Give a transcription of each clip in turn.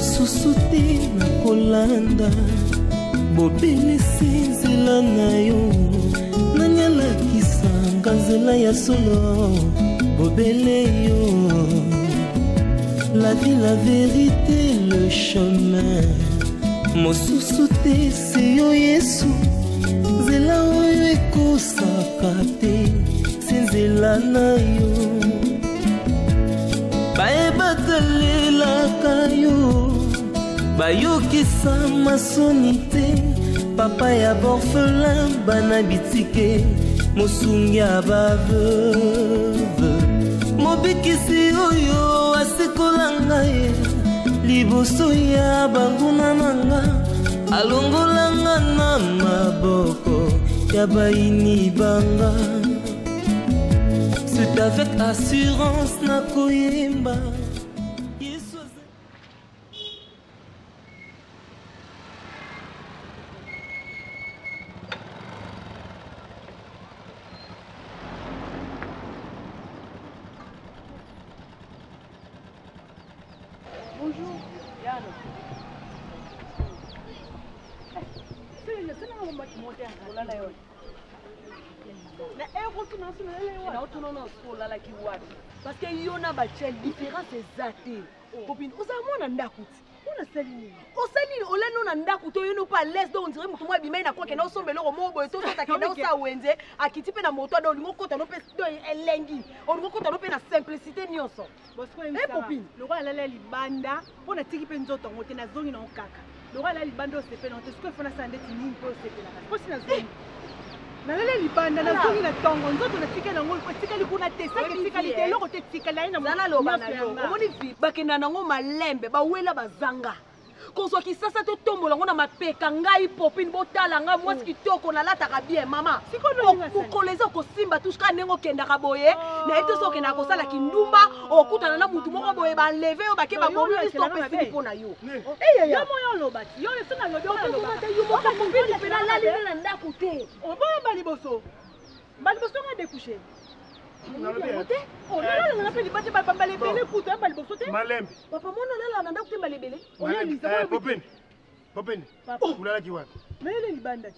mosusu te na kolanda bobele nzela na yo nanyalakisanga nzela ya solo bobele yo la vie, la vérité, le chemin mosusu te se yo Yesu nzela oyo ekosaka te se nzela na yo bayebatalelaka yo bayokisa masoni te papa ya borphelin bana bitike mosungi ya baveuve mobikisi oyo asikola ngai liboso ya banguna nanga alongolanga na maboko ya baini banga. C'est avec assurance na koyemba. Bonjour. Yann. Parce que y en a une différence exacte. Copine, vous avez un ndakout. On a salini. On salini, on l'a non ndakout, on n'est pas à l'aise donc on dirait que moi bimay na quoi que na sombe lo mo boy to ta ke na sa wenze akitipe na moto do lingo kota no pe do elengi. On lingo kota no pe na simplicité nyonso. Eh copine, le roi la libanda, on a tiki pe nzoto ngote na zongi na okaka. Le roi la libanda se fait non, est-ce que faut na sande tini po se fait la. Parce que na zongi na lele libanda na zongi na tongo nzoto na tika na ngolo tika likuna te sa ke tika lite loko te tika la ina zala loba na yo omoni vi bakenda nango malembe bawela bazanga kozwa kisasa to tombola ngo na mapeka ngai popine botala nga mwasi kitoko na lataka bien mama mukoleza kosimba tushika nengo kenda ka boye na ete soke na kosala kindumba okutana na mutu moko boye ba lever yo bake ba bomi stop fini pona yo ya moyo lobati yo le sona lobi na lobati yo moko popine pe na lali na ndako te oboya bali boso nga découcher on a fait des bâtiments par les belles coups, pas le bossoté. Malembe. Papa, mon on a fait les belles. On a mis ça. Popine. On a la kiwa. Mais les bandes.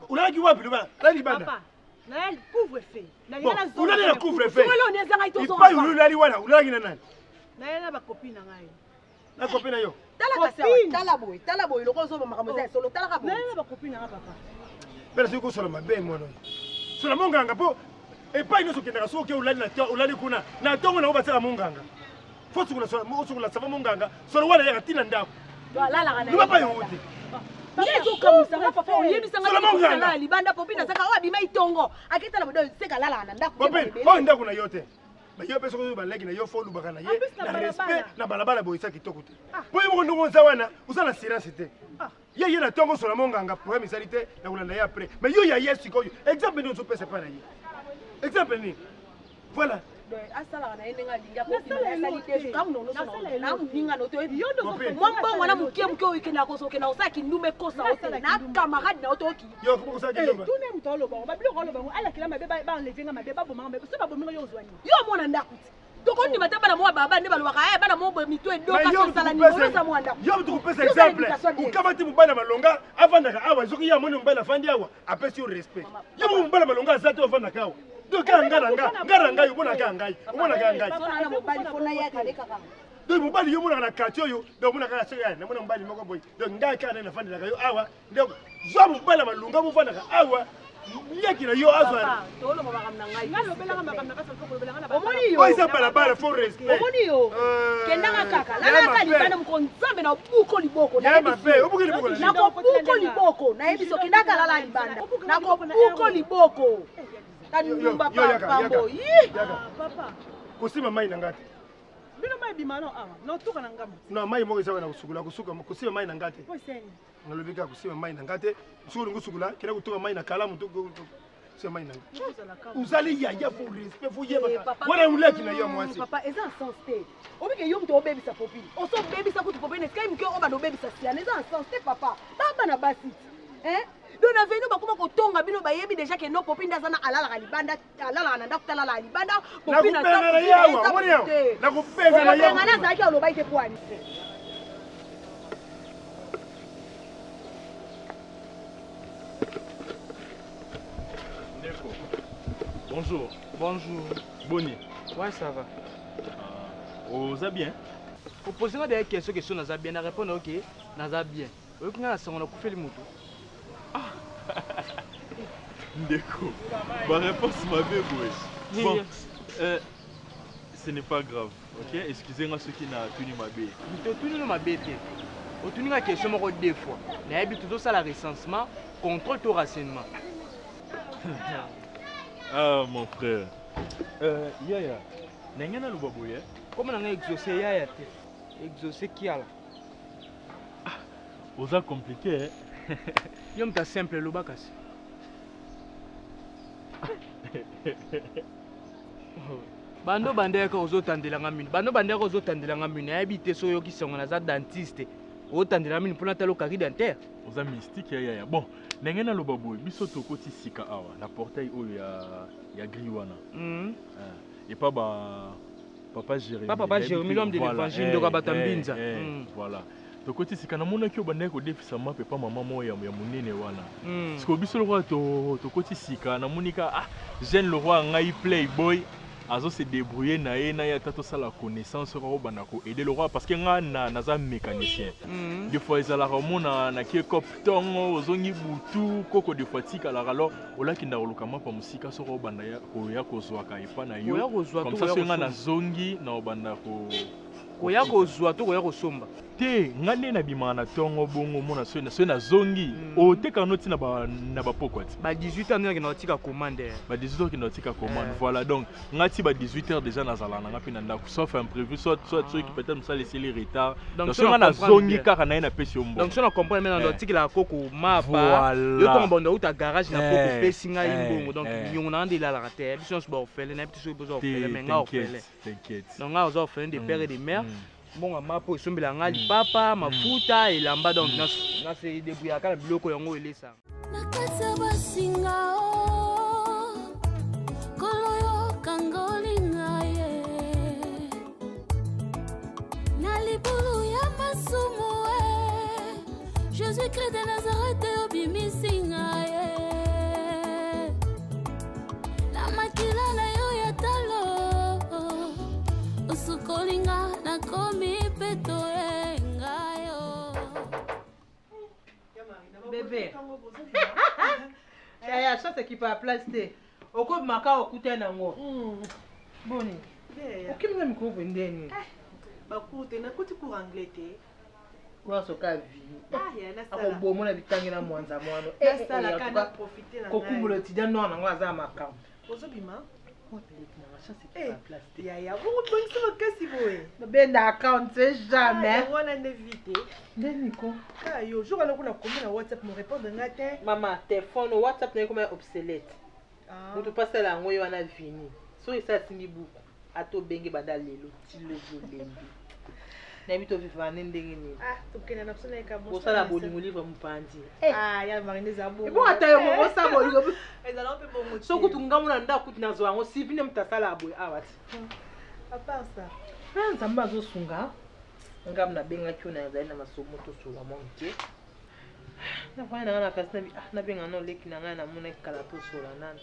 On a la kiwa, la libanda. Papa, Naël couvre-feu. On a la couvre-feu. On a la il pas eu la liwana, on a la nana. Naël a ma copine. La copine yo. Tala boy, le rose va m'amuser solo tala boy. Naël a ma copine papa. Mais c'est quoi sur ma belle moi. Sur la monganga po. Et pas une autre qui n'a pas ulali kuna na tongo na obatela monganga faut que la sava monganga solo wala ya tina ndako la la ne va pas yote yezo kamusa papa oyebisa nga na libanda popina saka wa bima itongo akitala bodo seka la la ndako popina o ndako na yote ba yo peso ko ba leki na yo fo lubaka na ye na respect na balabala boyisa kitoko te po yo ndongo nzawana usana silence te ye na tongo solo monganga pour misalité na kulanda ya après mais yo ya yesu ko exemple nous pese pas na ye exemple ni voilà asala na yenga linga ko na salite ka muno na muninga no to yondo mo mbongo na mukie mukie wikenda ko soke na osaki ndume kosa osala na camarade na otoki yo ko osaki ndume tout ne mutolo ba ba biloko lo ba ala kila mabe ba enlever nga mabe ba bomanga mabe so ba bominga yo zwani yo mona ndakuti toko ndi mataba na mo baba ndi balwaka bana mo mito edoka so sala ni yo za mo ndako yo tu pesa exemple ukamati mubana malonga avanda ka awa zoki ya mona mbana fandi awa apesi yo respect yo mbana malonga za to avanda ka donc ngaranga yo mona kangai mona kangai sona mobali fona ya kaleka kama donc mobali yo mona na quartier yo donc mona ka seka na mona mobali moko boy donc ngai kana na fandi ka yo awa donc zo mobala malonga mo fanda ka awa yaki na yo azwa tolo mabaka na ngai ngalo belanga makamna kasa ko belanga na omoni yo oisa balabala for respect omoni yo kendanga kaka la ka libana mkonzambe na buko liboko na mabe obuki liboko na ko buko liboko na yebiso kendaka la libanda na ko buko liboko kanumba pambo papa kusima mai na ngati bino mai bimano awa no tuka na ngamo no mai mo isawa na kusukula kusima mai na ngati ko seni nalobika kusima mai na ngati sukulu ngusukula kila kutoka mai na kalamu to kusima mai na uzali ya for respect fu yeba wana muleki na yo mwasi papa eza sens te obike yo mto obebisa popini oso bebisa kutu popini sky mke oba do bebisa siana eza sens te papa baba na basi dona venu bakuma kotonga bino bayebi déjà que no popinda zana alala ka libanda alala na ndako tala la libanda popina na yawa moni yawa na kupeza na yawa ngana zaki aloba ite kwani bonjour. Bonjour. Boni. Ouais, ça va. Vous allez bien? Vous posez des questions, nous bien. Nous répondons ok, nous bien. Vous avez fait le moto. D'accord. Ma réponse m'a bien joué. Bon, ce n'est pas grave. Ok? Excusez-moi ceux qui n'ont tenu ma baie. Tu as tenu ma baie. Tu as tenu la question deux fois. Nous avons tout ça, le recensement, contrôle ton renseignement. Ah, mon frère. Yaya, n'engana le babouye? Comment on a exaucé Yaya? Exaucé qui a là? Vous avez compliqué, hein? Yom ta simple le bakas. Bando bandé ko ozotandela ngamini. Bando bandé ko ozotandela ngamini. Habité so yo ki songa na za dentiste. Ozotandela ngamini pour natalo kari dentaire. Vous avez mystique yaya. Bon, n'engana le babouye. Biso tokoti sika awa. La portail oyo ya griwana. Et pas papa Jérémy. Papa Jérémy l'homme de l'évangile de Rabatambinza. Voilà. Donc côté c'est quand on a qu'on bandé ko défisa ma papa maman mo ya munene wana. Parce que biso le roi to côté sika na monika jeune le roi ngai playboy azo se débrouiller na ya tato ça la connaissance ro banako aider le roi parce que nga naza mécanicien. Des fois ils ala ramona na ki koptongo ozongi butu koko de fatigue alors ola kinda olukama pa musika so ro banda ya ko ya ko zwaka ipa na yo comme ça nga na zongi na obanda ko koya ko zwa to koya ko somba te ngane na bimana tongo bongo mona so na zongi o te kanoti na ba pokwati ba 18 ans na tika commande ba 18 ans ki na tika commande voilà donc ngati ba 18 heures déjà na zala na ngapi na ndako sauf imprévu soit ceux qui peut-être ça laisser les retards donc so na zongi kaka na pesi ombo donc so na comprendre maintenant dans tika la koko mapa yo ko mbondo uta garage na koko pesi nga imbongo donc nyongo na ndela la terre biso so ba ofele na biso besoin ofele mais nga ofele t'inquiète donc nga ozo ofele des pères et des mères bon mapo sombela ngali papa mafuta elamba donc na se débrouiller kala biloko yango elesa nakata basinga koloyo kangolinga ye na libulu ya masumu Jésus Christ de Nazareth obimisinga ye la makila na yo ya talo usukolinga na komi peto engayo bébé ya ça c'est qui pas placer oko maka okuta nango boni okimna mikobo ndeni bakute na kuti ku anglais te waso ka vi ya na ako bomo na bitangi na mwanza mwano sala kana profiter na kokumbulo tidia no na ngwaza makam ozobima ya ya vous pensez que si vous ben account c'est jamais on a évité Deniko yo jour alors qu'on a commis na WhatsApp me répondre ngatin maman téléphone WhatsApp n'est comme obsolète on te passe la ngoyo wana vini so ça simi buku ato benge banda lelo tilo bolembi na bito vivre ndenge ni tokena na sona ka bon ça la bolingo livre mupandi ya marine za bon bon ata mo ça bolingo ezala mpe bongo so kutunga muna nda kuti nazo yango sivine mutasala aboy awati à part ça nzamba zo sunga ngam na benga kyona za na masomo to sula monte na fana na kasi na benga no leki na ngana muna kala to sula nana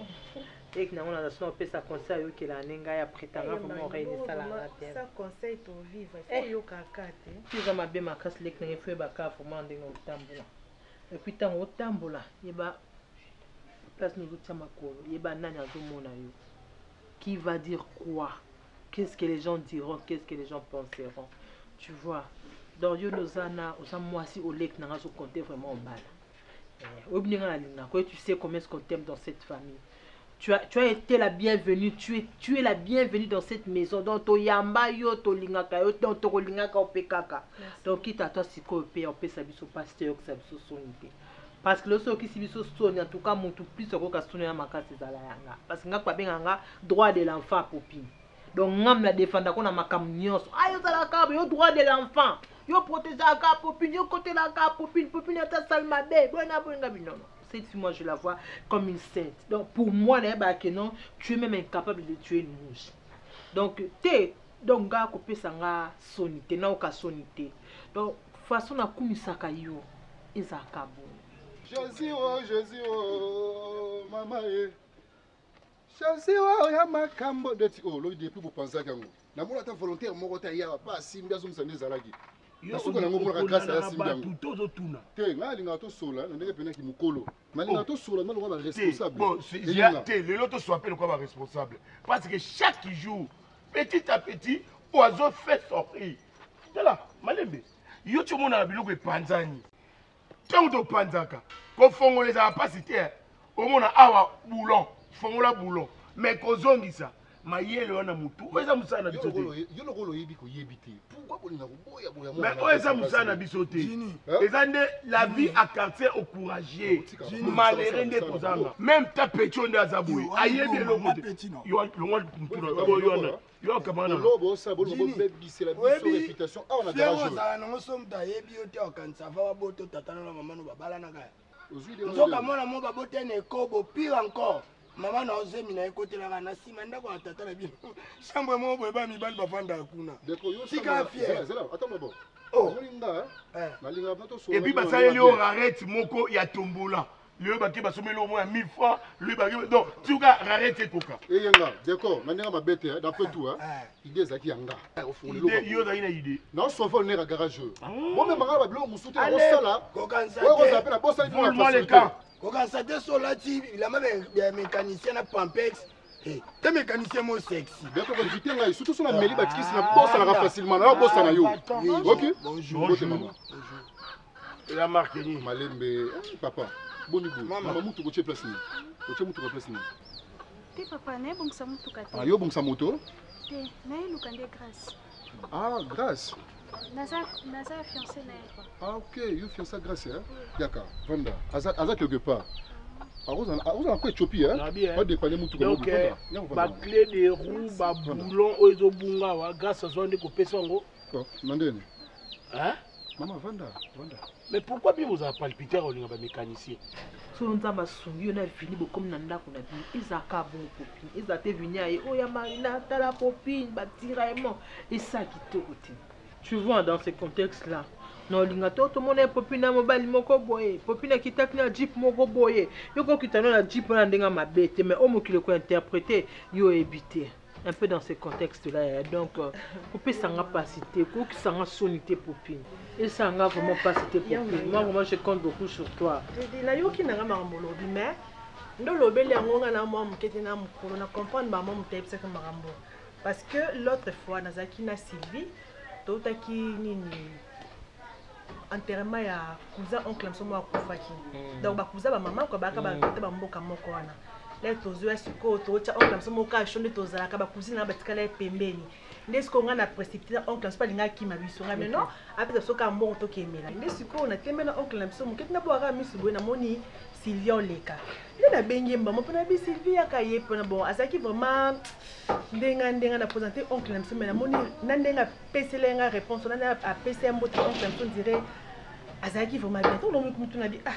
leki na ngana so pesa conseil yo kela nenga ya pretanga vraiment reine sala na terre ça conseil to vivre faut yo kakate kiza mabe makasi leki na fwe baka vraiment ndenge otambola et puis tango otambola yeba place nous tia makolo yeba nani azomona yo qui va dire quoi, qu'est-ce que les gens diront, qu'est-ce que les gens penseront, tu vois. Dans yo nozana moi si au lek nanga so compter vraiment bala tu sais combien est-ce qu'on t'aime dans cette famille. Tu as été la bienvenue, tu es la bienvenue dans cette maison. Donc to yamba yo to lingaka yo to lingaka opekaka. Donc quitte à toi si ko pe on peut sabiso pasteur que sabiso sonité. Parce que le so qui sibiso soni en tout cas mon tout plus ko ka soni ya makasi zala yanga. Parce que ngakwa benga droit de l'enfant popine. Donc ngam la défendre ko na makam nyonso. Ayo zala ka yo droit de l'enfant. Yo protéger la popine, yo côté la popine ta salma be. Bona bonga binono. Cette fille, moi je la vois comme une sainte. Donc pour moi, non, tu es même incapable de tuer une mouche. Donc donc gars coupé sanga sonité, na oka sonité. Donc façon na kumisaka yo ezakabo. Jésus oh maman Chasé wa ya makambo deti oh lo depuis pour penser kango. Na mona ta volontaire moko ta ya pas simba zo msande zalaki. Na suko na ngombo ka grâce ya simba. Tout tuna. Te nga linga to sola na ndenge pena ki mukolo. Ma linga to sola na lo ba responsable. Bon, il y a le loto soit appelé quoi responsable parce que chaque jour petit à petit oiseau fait sortir. Là, malembe. Yo tu mona biloko epanzani. Tango panzaka. Ko fongo les capacité. Au mona awa boulon, fongola boulon. Mais ko zongisa. Mayele wana mutu. Oza musana bisote. Yo lo rolo yebi ko yebite. Pourquoi bolinga ko boya boya mo. Mais oza musana bisote. Ezande la vie à quartier encouragé. Malheureux nde kozanga. Même ta petionde azaboué. Ayebi lo mote. Yo lo mwa mutuna. Yo kamana. Lobo sa bolo bo bebisi la biso réputation. Ah on a garage. Ça non somme ta yebi yo te okanisa va boto tatana na maman no babala na ga. Zoka mona mo babote ne kobo pire encore. Maman na ozemi na ekote la na sima ndako na tata na bino. Chambre mo boye ba mibali bafanda kuna. Deko yo sika fier. Attends bon. Oh. Molinga. Malinga bato so. Et puis basaleli o arrête moko ya tombola. Le baki basomeli au moins 1000 francs, le baki donc tu ga arrêter koka. Et yanga, d'accord, maintenant ma bête d'après tout hein. Idée zaki yanga. Idée yo za ina idée. Non, so va venir à garage. Moi même manga ba bilo musuti na sala. Kokansa. Ouais, on s'appelle la bosse il faut la les camps. Kokansa te solati, il a même mécanicien na Pampex. Te mécanicien mo sexy. D'accord, on vite là, surtout sur la meli ba kisi na bosse na facilement. Na bosse na yo. OK? Bonjour. Bonjour. La marque ni Malembe, papa. Bonigo, maman mutu ko che place ni. Ko che mutu ko place ni. Te papa ne bon sa mutu ka te. Ah yo bon sa moto? Te, na lukande grâce. Ah, grâce. Naza fiancé na quoi. Ah OK, yo fiancé grâce hein. D'accord, vanda. Azat quelque part. Ah vous en quoi Éthiopie hein? Pas dépanner mutu ko. Donc ba clé de roue, ba boulon ozo bunga wa grâce zonde ko pesongo. Bon, mandene. Hein? Maman vanda. Mais pourquoi bien vous avez palpité au niveau mécanicien? Si on a sonné, on a fini comme Nanda qu'on a dit, ils ont qu'à bon copine, ils ont été venus à oh ya Marina, t'as la copine, bah tiraillement, et ça qui te routine. Tu vois dans ce contexte-là, non lingato tout le monde est popine à mobile moko boye, popine qui t'a na jeep moko boye, yo ko kitano la jeep na ndenga mabete, mais au mo qui le ko interpréter, yo éviter. Un peu dans ce contexte-là, donc, pour ça n'a pas cité, pour que ça n'a sonité popine. Et ça n'a vraiment pas cité popine. Moi, vraiment, je compte beaucoup sur toi. Je dis, là, il y a qui n'a pas de mais dans le bel amour, on a moi, on a compris maman, on tape ça comme Marambo. Parce que l'autre fois, Nazaki na Sylvie, tout à qui ni enterrement ya cousin oncle msomo wa kufaki. Donc ba cousin ba maman ko ba ka ba tete ba mboka moko wana. Les tozoya siko tocha oncle msomo ka shonde tozala ka ba cousine na batikala pembeni. Ndesko nga na précipité oncle msomo linga ki mabiso nga mais non après ça ka mbongo to kemela. Ndesiko na tembena oncle msomo ketina bo ara misu bo na moni Sylvia Oleka. Na bengi mbamo pona bi Sylvia ka ye pona bon asaki vraiment ndenga na présenter oncle msomo na moni na ndenga pesele nga réponse na a PC mboto oncle msomo dirait azaki vraiment bien tout le monde mutuna bi ah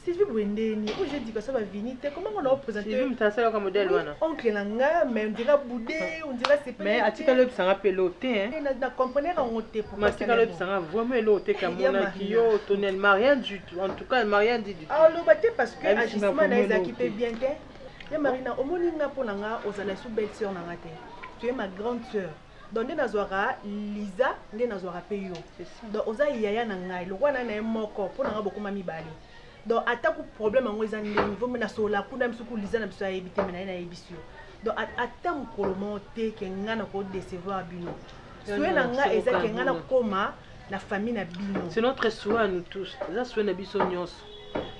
Sylvie Bwendeni où j'ai dit que ça va venir comment on a présenté Sylvie mtasala comme modèle wana oncle nanga mais on dirait boudé on dirait c'est pas mais atika le sanga peloté hein na comprendre en honte pour atika le sanga vraiment eloté comme mona kio tonel rien du tout en tout cas rien dit du tout ah le baté parce que agissement na ezaki pe bien te ya Marina omoninga ponanga ozala sous belle sœur nanga te tu es ma grande sœur donc nde nazwaka Lisa nde nazwaka pe yo donc oza yaya na ngai lokwana na ye moko mpo nanga bokoma mibale donc atako problème yango eza ndenge vo mena sola kuna misuku Lisa na biso ayebi te mena ye nayebi si yo donc ata mokolo mo te ke nga na kodecevoir bino souye na nga eza ke nga na koma na famille na bino c'est notre souhait à nous tous eza souhait na biso nyonso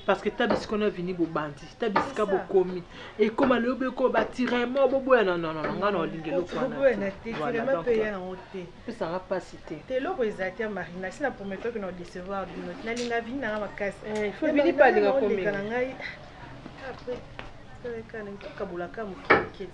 parce que tabisika na vini bobandi tabisika bokomi et comme le beko batirement boboya non nga na olingelo kwa na te vraiment pe ya na hote ça va pas citer te loko ezati Marina si na promettre que na décevoir bino na linga vini na makasi il faut vini pas linga komi na ngai après kana kabulaka muketi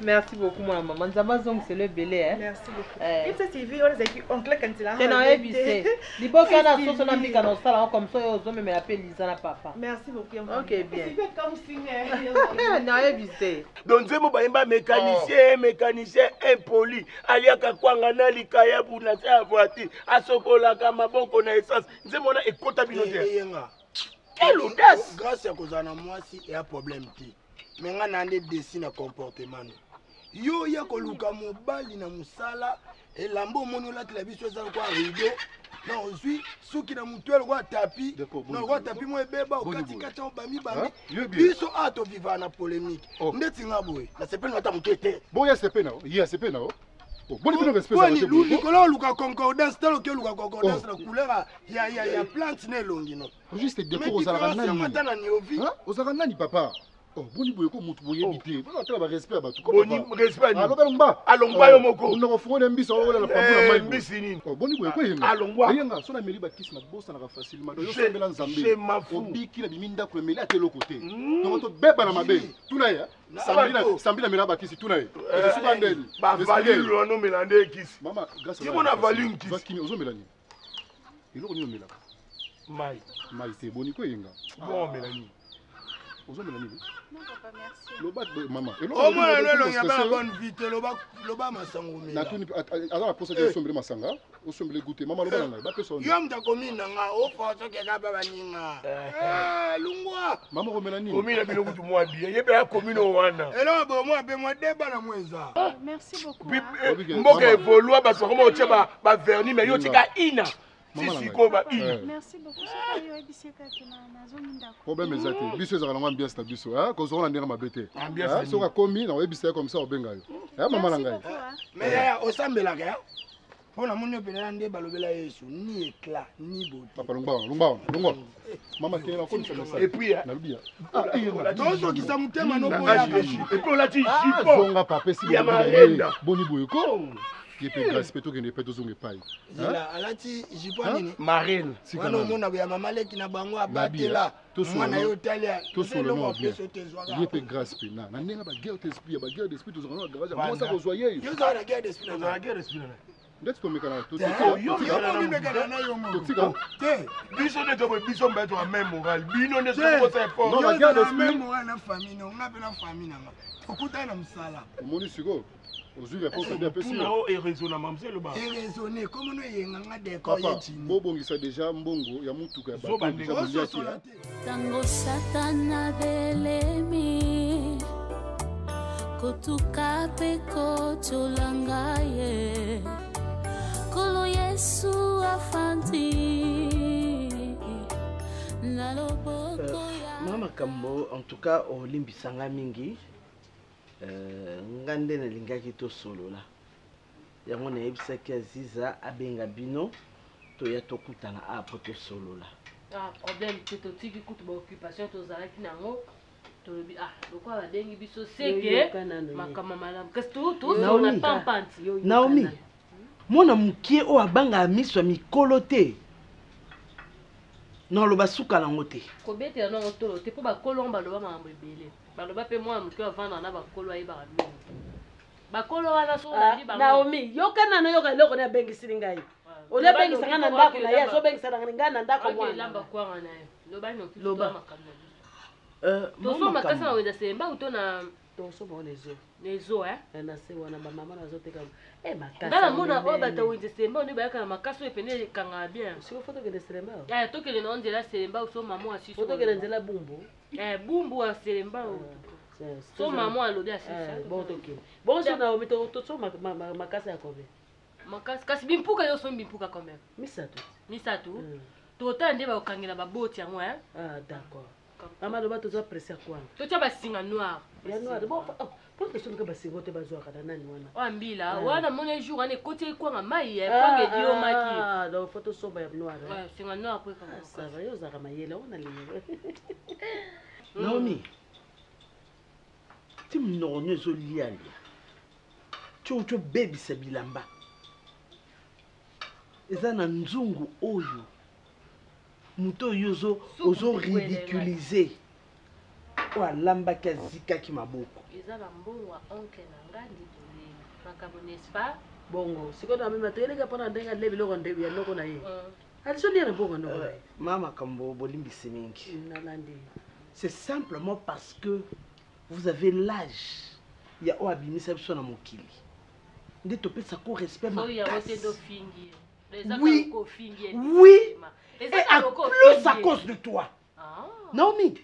merci beaucoup moi maman nzamba zong c'est le belé hein merci beaucoup et ça Sylvie on a dit oncle quand il a c'est na ebise liboka na soso na mbika na sala comme ça ozo me appelle Lisa na papa merci beaucoup OK bien c'est comme signe na ebise donc nzemo bayemba mécanicien impoli aliaka kwanga na likaya buna sa voiture asokolaka maboko na essence nzemo na ekota bino te quelle audace grâce à cause na mwasi et un problème ti mais nga na ndé dessine comportement yo ya koluka mobali na musala et lambo mono la biso za kwa rideau non ozwi suki na mutuel kwa tapi non kwa tapi mo ebeba okati kati o bami bami biso ato viva na polémique ndeti ngaboye na sepena mata mutete boya sepena ya sepena boni bino respect ça ni kolo luka concordance talo ke luka concordance na couleur ya plante ne longi non juste déco ozalaka nani ozalaka nani papa oh boni boye ko mutu boye bité bana tala ba respect ba tu ko boni respect ni alongba yo moko no fonde mbiso wala na pambula mai mbisi nini oh boni boye ko yenga alongba yenga sona meli ba kiss na bossa na facilement do yo sembela nzambe obiki na biminda ko meli atelo côté donc to beba na mabe tuna ya sambila mela ba kiss tuna ya je suis ndeni ba value ono melande kiss mama grâce à la value kiss vakini ozo melani iloko ni mela mai te boni ko yenga bon melani ozo melani Non, papa, merci. Loba maman. Au moins non y a pas bonne vite loba masango mi. Na tuni ala la posa de sombele masanga, o sombele goûter maman loba nanga ba peso. Yo mta komina nga o foto ke ka baba ninga. Lungwa. Maman komela nini? Komina bilo kutu mwa biye yebe ya komino wana. Elo bo mwa be mwa deba na mweza. Merci beaucoup. Mboka evolua ba sokoma o tsheba ba vernis mais yo tika ina. Merci beaucoup. Problème exact. Biso za kalanga ambiance na biso, hein, ko zo na ndenge mabete. So ka komi na webisa comme ça obenga yo. Maman nanga. Mais ya osambela ka. Pona munyo pena nde balobela Yesu ni éclat ni beauté. Papa lungba. Mama kena ko ntsha message. Et puis na lubia. Tozo ki samutema no boya. Et puis on ti jipo. Zonga papa si boni boyeko. Yepe respect to gene peto zonge pai. Zila alati jipo nini? Marine. Wana mona ya mama leki na bango abatela. Mwana yo talia. To solo no bien. Yepe grâce pena. Na nenga ba guerre d'esprit to zonga garage. Moi ça rejoyer. Yo za la guerre d'esprit. Na guerre d'esprit. Ndeti to mekana to yo mekana na yo mo. Te. Biso de to biso mbeto a même moral. Bino ne so ko ça fort. Non la guerre d'esprit. Même moral na famille no. Nga pe na famille na nga. Okuta na msala. Omoni siko. Aujourd'hui la poste bien pessimiste. Non, et raisonnamment c'est le bas. Et raisonner comme nous yenga décor yetini. Bobongi ça déjà mbongo ya mutuka ba. Tango satana belemi kotuka peko cholangaye kolo Yesu afandi naloboko ya mama kambo en tout cas olimbisanga mingi ngande na lingaki to solo la yango na yebisaki aziza abenga bino to ya tokutana apo to solo la problème te totiki kutu ba occupation tozalaki nango tolobi lokwa badengi biso seke makama malamu kasi tozona pampanti Naomi mona mukie o abanga miso ya mikolo te non loba suka nango te kobetela nango tolo te mpo bakolo ngo baloba makambo ebele baloba mpe mwana moke avanda na bakolo ayebaka mingi bakolo wana so Naomi yokana na yoka eloko ne abengisili ngai ole abengisanga na ndako na ye azobengisa ngai na ndako mwana elamba kwanga na ye loba noki makambo toso makasi na wenza semba uto na toso ba nezo nezo na se wana ba mama nazoteka makasi ngala mona o bata wenza semba oni bayaka na makasi epene kanga bien siko foto ke de semba tokele na onzela semba so mama asisi foto ke nzela bumbu bumbu a semba so mama alobi asisi bon tokele bon so na omito to so makasi ya kobe makasi kasi bimpuka yo so bimpuka quand même misatu tota nde ba okangela baboti yango d'accord Maman doit toujours apprécier quoi. Tu as pas singa noir. Ya noir. Bon, pour que ce soit pas singa te bazo akada nani wana. Ambila, wana mon jour on est côté quoi nga mai pas que dio maki. Donc photo soba ya noir. Ouais, singa noir après comme ça va yo zaka mayele on a ligne. Naomi. Tim no nyezo liali. Tu baby sabilamba. Ezana nzungu oyo. Muto yozo ozo ridiculiser wa lamba kazika ki maboko ezala mbongo oncle na ngandi tole makabo n'est-ce pas bongo siko na mimi matele pona ndenga lebi loko ndebi ya loko na ye aliso ndiye bongo no mama kambo bolimbisi mingi nalandi c'est simplement parce que vous avez l'âge ya o abimisa biso na mokili nde topesa ko respect ma oui oui et à plus à cause de toi. Naomi,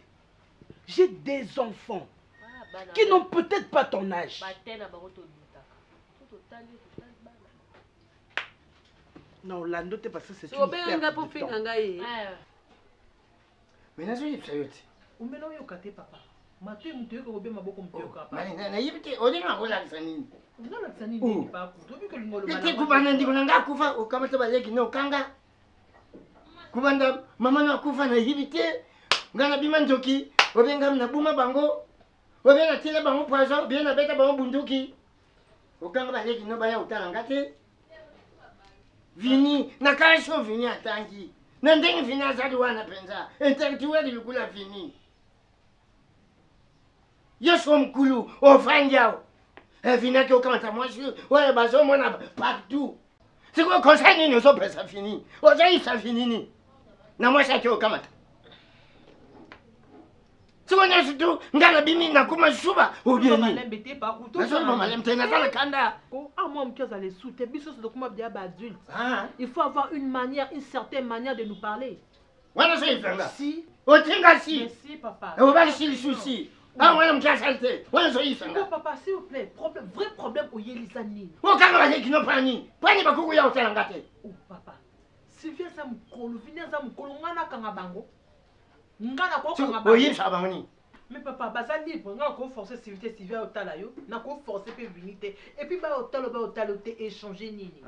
j'ai des enfants qui n'ont peut-être pas ton âge. Non, Lando, t'es passé, c'est une perte de temps. Mais n'a pas eu ça. On me l'a eu au côté, papa. Maté, mon Dieu, on m'a beaucoup compté au cap. Mais il y a on est en relaxani. On a relaxani, il n'est pas pour tout que le monde. T'es coupé, on dit qu'on a coupé au cap, tu vas dire qu'il n'y a kanga. Kubanda, maman n'a coupé, n'a hibité. Ngana bimanjoki, ou bien comme na bouma bango, ou bien na tila bango poison, bien na beta bango bunduki. Au kanga va dire qu'il n'y a autant d'engagé. Vini, na kaisho vini atangi. Nandeng vini azadi wana penza. Intertuwa di lukula vini. Yeso mkulu, ofranjao. Vini ake okamata mwashi, wale bazo mwana partout. C'est quoi conseil ni nous sommes ça fini. Aujourd'hui ça fini ni. Na mwashi ake okamata. Siwana surtout ngala bimi na kuma shuba obieni. Malembe te pa kuto. Nazo malembe te na kala kanda. Ko moi mkiaza les sous te biso de kuma bia ba adulte. Il faut avoir une manière, une certaine manière de nous parler. Wana so ifanga. Si. Otinga si. Merci papa. On va si le souci. Wana mkiaza te. Wana so ifanga. Papa s'il vous plaît, problème vrai problème au yelisani. O kanga ba kino pani. Pani ba kuku ya otela ngate. Oh papa. Sylvia za mkolo, vinia za mkolo ngana kanga bango. Ngana ko kanga bango. Oyi sa bangoni. Mais papa, baza libre, ngana ko forcer Sylvia otala yo, na ko forcer pe vinité. Et puis ba otalo te échanger nini.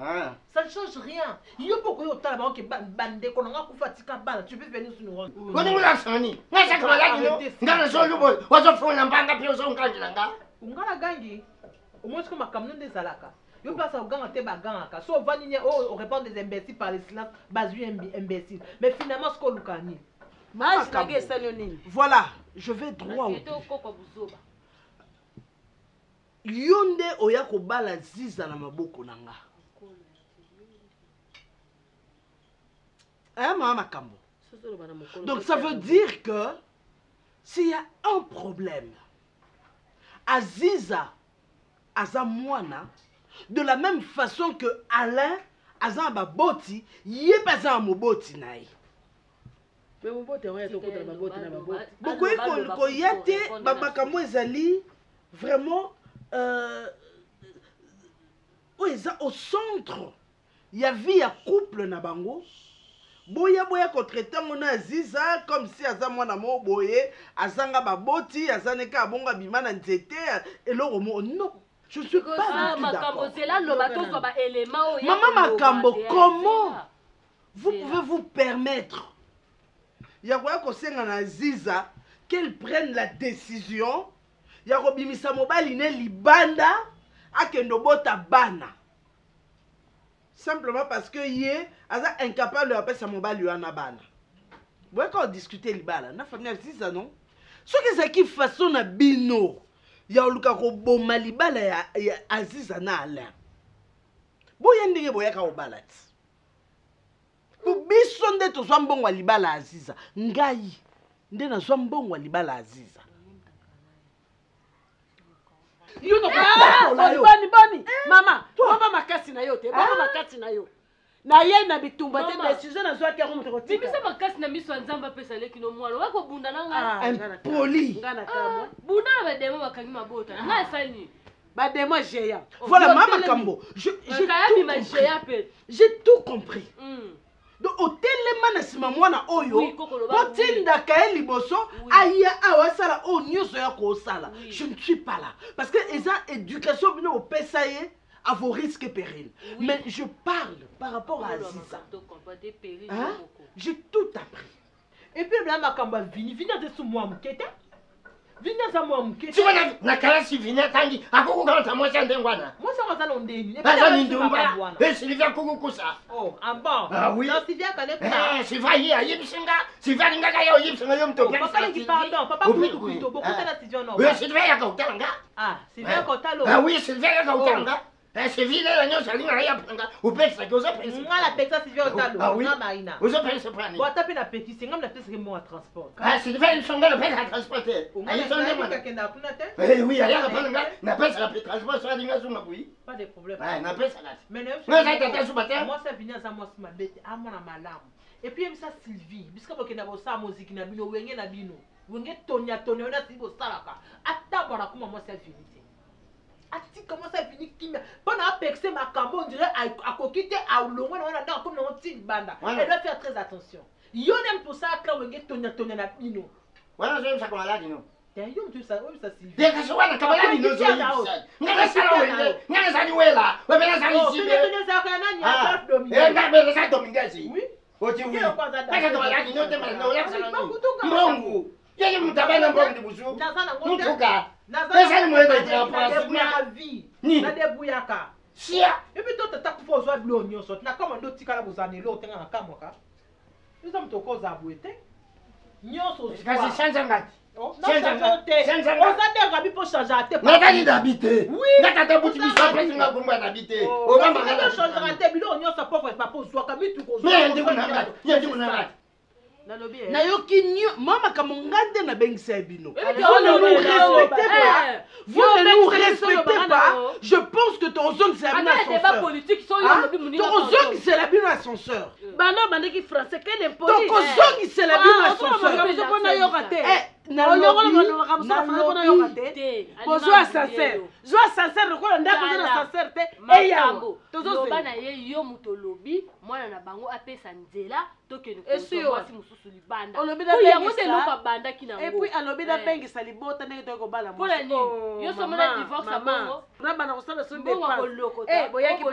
Ça ne change rien. Yo poko yo otala ba ke bande ko nga ko fatika bala, tu peux venir sur nous. Koni mula sani. Ngasa kama laki no. Ngana so lubo, wazo fona mbanga pio so ngandila nga. Ngana gangi. Au moins comme makamno de zalaka. Yo place au gang te baganga. So vanini on répond des imbéciles par le silence, basu imbécile. Mais finalement ce qu'on lukani. Voilà, je vais droit au but. Yonde oya kobala ziza na maboko nanga. Maman Kambo. Donc ça veut dire que s'il y a un problème, Aziza Azamwana, de la même façon que Alain Azambaboti, Yebaza Moboti naï. Mais mon pote, on est au côté de ma botte, beaucoup de yate, babakamo ezali vraiment au centre. Il y a vie à couple na bango. Boya contre tango na Aziza comme si aza mwana mo boye, azanga baboti, azaneka bonga bimana nzete et l'oro non. Je suis pas du tout d'accord. Maman Makambo, comment vous pouvez vous permettre Yakoya kosenga na Aziza qu'elle prenne la décision ya bimisa mobali ne libanda akendo bota bana simplement parce que yé aza incapable de appeler sa mobali yana bana. Vous voyez quand on discutait libala na famille Aziza non ce que c'est qui façon na bino ya oluka ko boma libala ya Aziza na Alain boya ndenge boya ka obalati biso nde tozwa mbongo wa libala Aziza ngai nde nazwa mbongo wa libala Aziza yo no boni mama baba makasi na yo te baba makasi na yo na ye na bitumba te décision nazwa ke romo to tika bimisa makasi na miso nzamba pesa leki no mwana wako bunda nanga poli ngana kamwa bunda ba demo bakangi mabota na sani. Bademo géant. Voilà Maman Kambo, j'ai tout compris. Donc au téléman sima mwana oyo potinda ka liboso aya awasala o nyoso ya ko sala. Je ne suis pas là parce que eza éducation bino au pesaye à vos risques et périls. Mais je parle par rapport à Aziza. Hein? J'ai tout appris. Et puis là Makamba vini de sous moi mkete. Vina za moi mkete. Tu vas na kala si vina tangi akoko kanta moi ça ndengwana. Moi ça va dans ndeni. Pas ni ndumba. Et Sylvia kukukusa. Oh, en bas. Ah oui. Non Sylvia kaneka. Sylvia hier yibsinga. Sylvia ngaka yo yibsinga yo mto. Papa qui pardon, papa kuito beaucoup de la Sylvia non. Oui, Sylvia ya kautanga. Ah, Sylvia kautalo. Ah oui, Sylvia ya kautanga. Sylvie là nyonso alinga na yapanga upekisa kozo pesa ngala pekisa Sylvie otalo na maina uzo pesa prani bo tape na pekisa ngam na pesa ke mo transport Sylvie songa na pesa transporter ayi songa na kenda kuna te oui alinga panga na pesa la transport ça alinga suma kui pas de problème na pesa là mais non ça tata subata moi ça vient ça moi mabete amona malamu et puis ça Sylvie bisika bokenda bo sa musique na bino wenge na bino wenge tonya na sibo salaka ata bara kuma moi ça vient ati comment ça finit kimia pendant apexer ma cambo on dirait à kokite à longo na na comme na petit banda elle doit faire très attention yo nem pour ça quand wenge tonya na bino wana zo msa kwa ladi no yo mtu sa Sylvie deka so wana kama ladi no zo ngana sala wenge ngana sali wela we bena sali sibe yo sa kwa nani a dominer ngana sa dominer si oui oti oui kaka kama ladi no tema no la sala mbongo yeye mtabana mbongo ndibusu mutuka pesa ni mwenda na vie na debuyaka sia et puis toi tata kufa ozwa bilo nyonso na kama ndo tikala bozanelo otenga na kamoka izo mtokoza abwete nyonso kasi chanza ngati ozade rabi po changer te nakali d'habiter nakata buti biso pesa nga kumba d'habiter obamba ngala changer te bilo nyonso pauvre pa po zwa kamitu ko zwa mais ndi kuna nayoki mama kamongande na bengisa bino vous ne nous respectez pas je pense que ton zone c'est la ascenseur ton zone c'est la bino ascenseur bana bandeki français quel impoli ton zone c'est la bino ascenseur bozwa ascenseur zwa ascenseur lokola ndako eza na ascenseur te eyawo loba na ye yo moto olobi mwana na bango apesa nzela tokende mwasi mosusu libanda yango te eloko abandaki nango epuis alobi nabengisa libota ndenge toyei kobala mpona nini yo somona divorce ya bongo nabana kosala so boyaki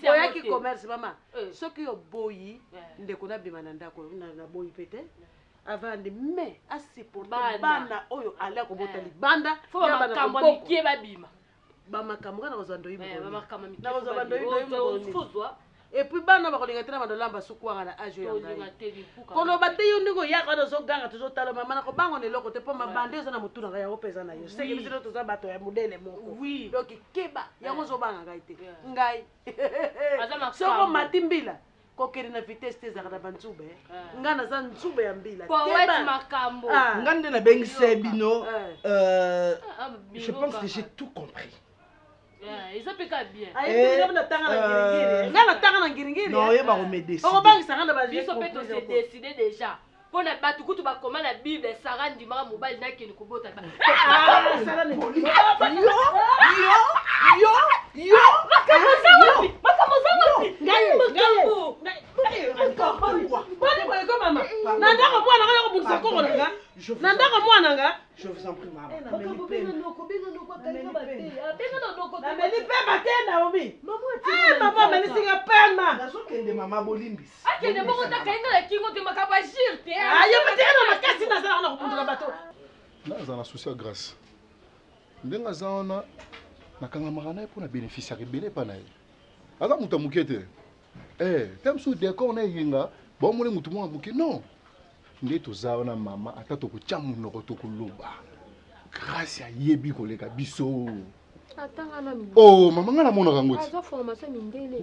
boyaki commerce mama soki oboyi ndeko nabima na ndako naboyi pe te avandi mais asupporte bana oyo ali akobota libanda makambo ya mikie babima bamakambo kana kozwa ndoyi nakozwa bandoyi epuis bana bakolinga te na bandolamba sukwanga na age oyo yangai koloba te yo ndenge oyaka wana ozoganga tozotala mama na kobango na eloko te mpo mabande oza na motu na ngai yango mpenza na yo seke biso toza bato ya modele moko donc keba yango ozobanga ngai te ngai soko mati mbila kokeri na vitesse te ezalaka na banzube nga naza nzube ya mbila nga nde nabengisa bino je pense que j'ai tout compris eza peka bien nga natanga na ngiringiri non oyeba komedeside okobangisanga na biso mpe tosedeside déjà mpo na bato kutu bakoma na bible sara ndimaka mobali nakende kobota nandako mwana nga yokobundisa koko nanga nandako mwana nga je vous en prie maman nameli pema te naomi mama amelisinga pema nazokende mama bolimbisi akende bongo takainga na kingo te makambo ya jire te yo mateyana makasi nazalaka na kobundula bato naza na souci ya grâce ndenge aza wana nakangamaka na ye mpo na bénéficiare ebele epa na ye aza moto ya moke te te mosusu décor na eyenga baomoni motu moko ya moke non nde toza wana mama ata tokotya monoko tokoloba grâce ayebi koleka biso mama nga namonaka yango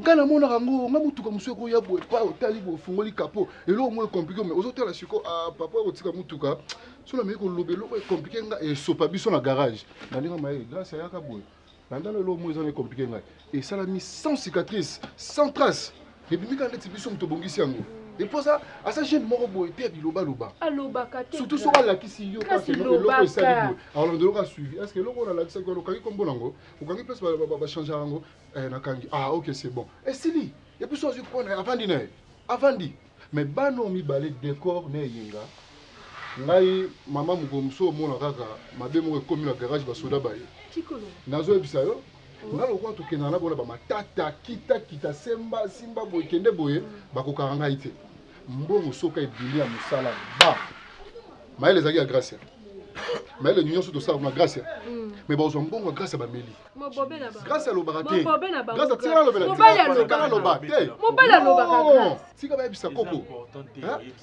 nga namonaka yango nga motuka mosu ekoya boye pa otali bofungoli kapo eloko moko ekomplike me ozotala siko papa okotika motuka so namei koloba eloko ekomplike nga esopa biso na garage nalinga maye grâce ayaka boye nandana eloko moko eza na ekomplike ngai esalami sans cicatrice sans trace ebimika ndeti biso moto obongisi yango eposa asa jeune moko boye te ya bilobaloba surtout soki alakisi yo eloko esali boye alanda eloko asuivi est ce que eloko oyo nalakisaki wana okangi kombo nango okangi place bachangeaka yango nakangi ok c'est bon esili epuis so azwi kwana avandi na ye avandi mais bana oyo mibale décor na eyenga ngai mama moko mosu omona kaka mabe moko ekomi na garage basoda baye nazoyebisa yo nga lokola tokendaka na bona bamatata kita simba boye kende boye bakokaka ngai te mbongo soka ebili ya mosala ba mayele ezalaki ya grâce mais le nyonso to ça na grâce mais ba ozongo grâce ba meli grâce lo baraté grâce à tira lo bela kana lo ba te mobala lo ba tika ba bisa koko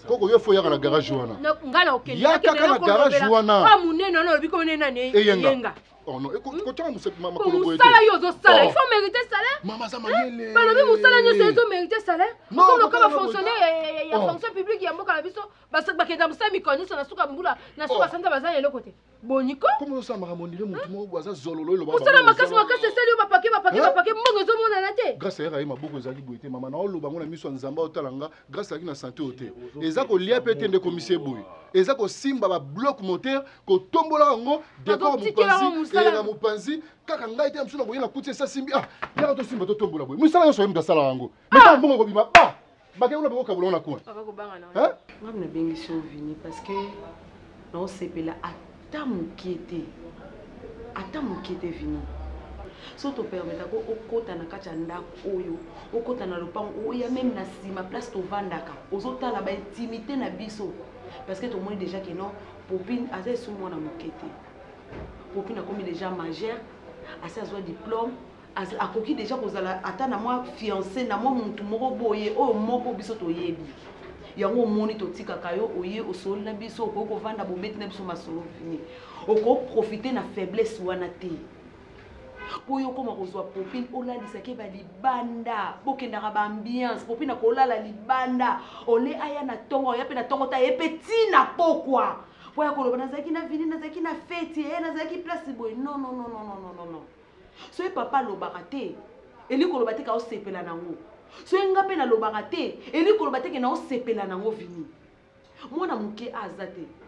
koko yo fo ya na garage wana ngala okende ya kaka na garage wana ah munene no biko nena ne yenga oh non écoute tu as makolo boye musala yo zo sala il faut mériter salaire mama za mayele ba lobi musala nyo so mériter salaire comme le cas fonctionnaire ya fonction publique ya mboka na biso basa bakenda musala mikoni so na suka mbula na suka santa bazana eloko te boniko comment ça mara monire mutu mo boza zololo lo ba musala makasi seli ba paquet mbongo zo mona na te grâce à maboko ezali boye te mama na oloba ngona miso nzamba otalanga grâce à na santé ote eza ko lia pete nde commissaire boye eza ko simba ba bloc moteur ko tombola ngo décor mupanzi et mupanzi kaka ngai te msuna boye na kuti esa simbi ah ya to simba to tombola boye musala yo so yemda sala yango meta mbongo ko bima ba bake una boko kabula na ko papa ko banga na hein ngam na bengi so vini parce que non sepela ata mukete vini so to permettre ko okota na kati ya ndako oyo okota na lopango oyo même na sima place to vandaka ozotala ba intimité na biso parce que tout le monde déjà que non popine assez sous moi na mukete popine a commis déjà majeur assez a diplôme a koki déjà kozala ata na moi fiancé na moi mutu moko boye oyo moko biso to yebi yango moni to tika kayo oye osolo na biso ko vanda bometi na biso masolo fini oko profiter na faiblesse wana te pour yo koma kozwa popine olalisa ke ba libanda bokendaka ba ambiance popine kolala libanda ole aya na tongo ya pe na tongo ta epeti na pokwa po ya koloba nazaki na vini nazaki na fête nazaki place boy non so papa lobaka te eli koloba te ka osepela nango so nga pe na lobaka te eli koloba te ke na osepela nango vini mwana muke azate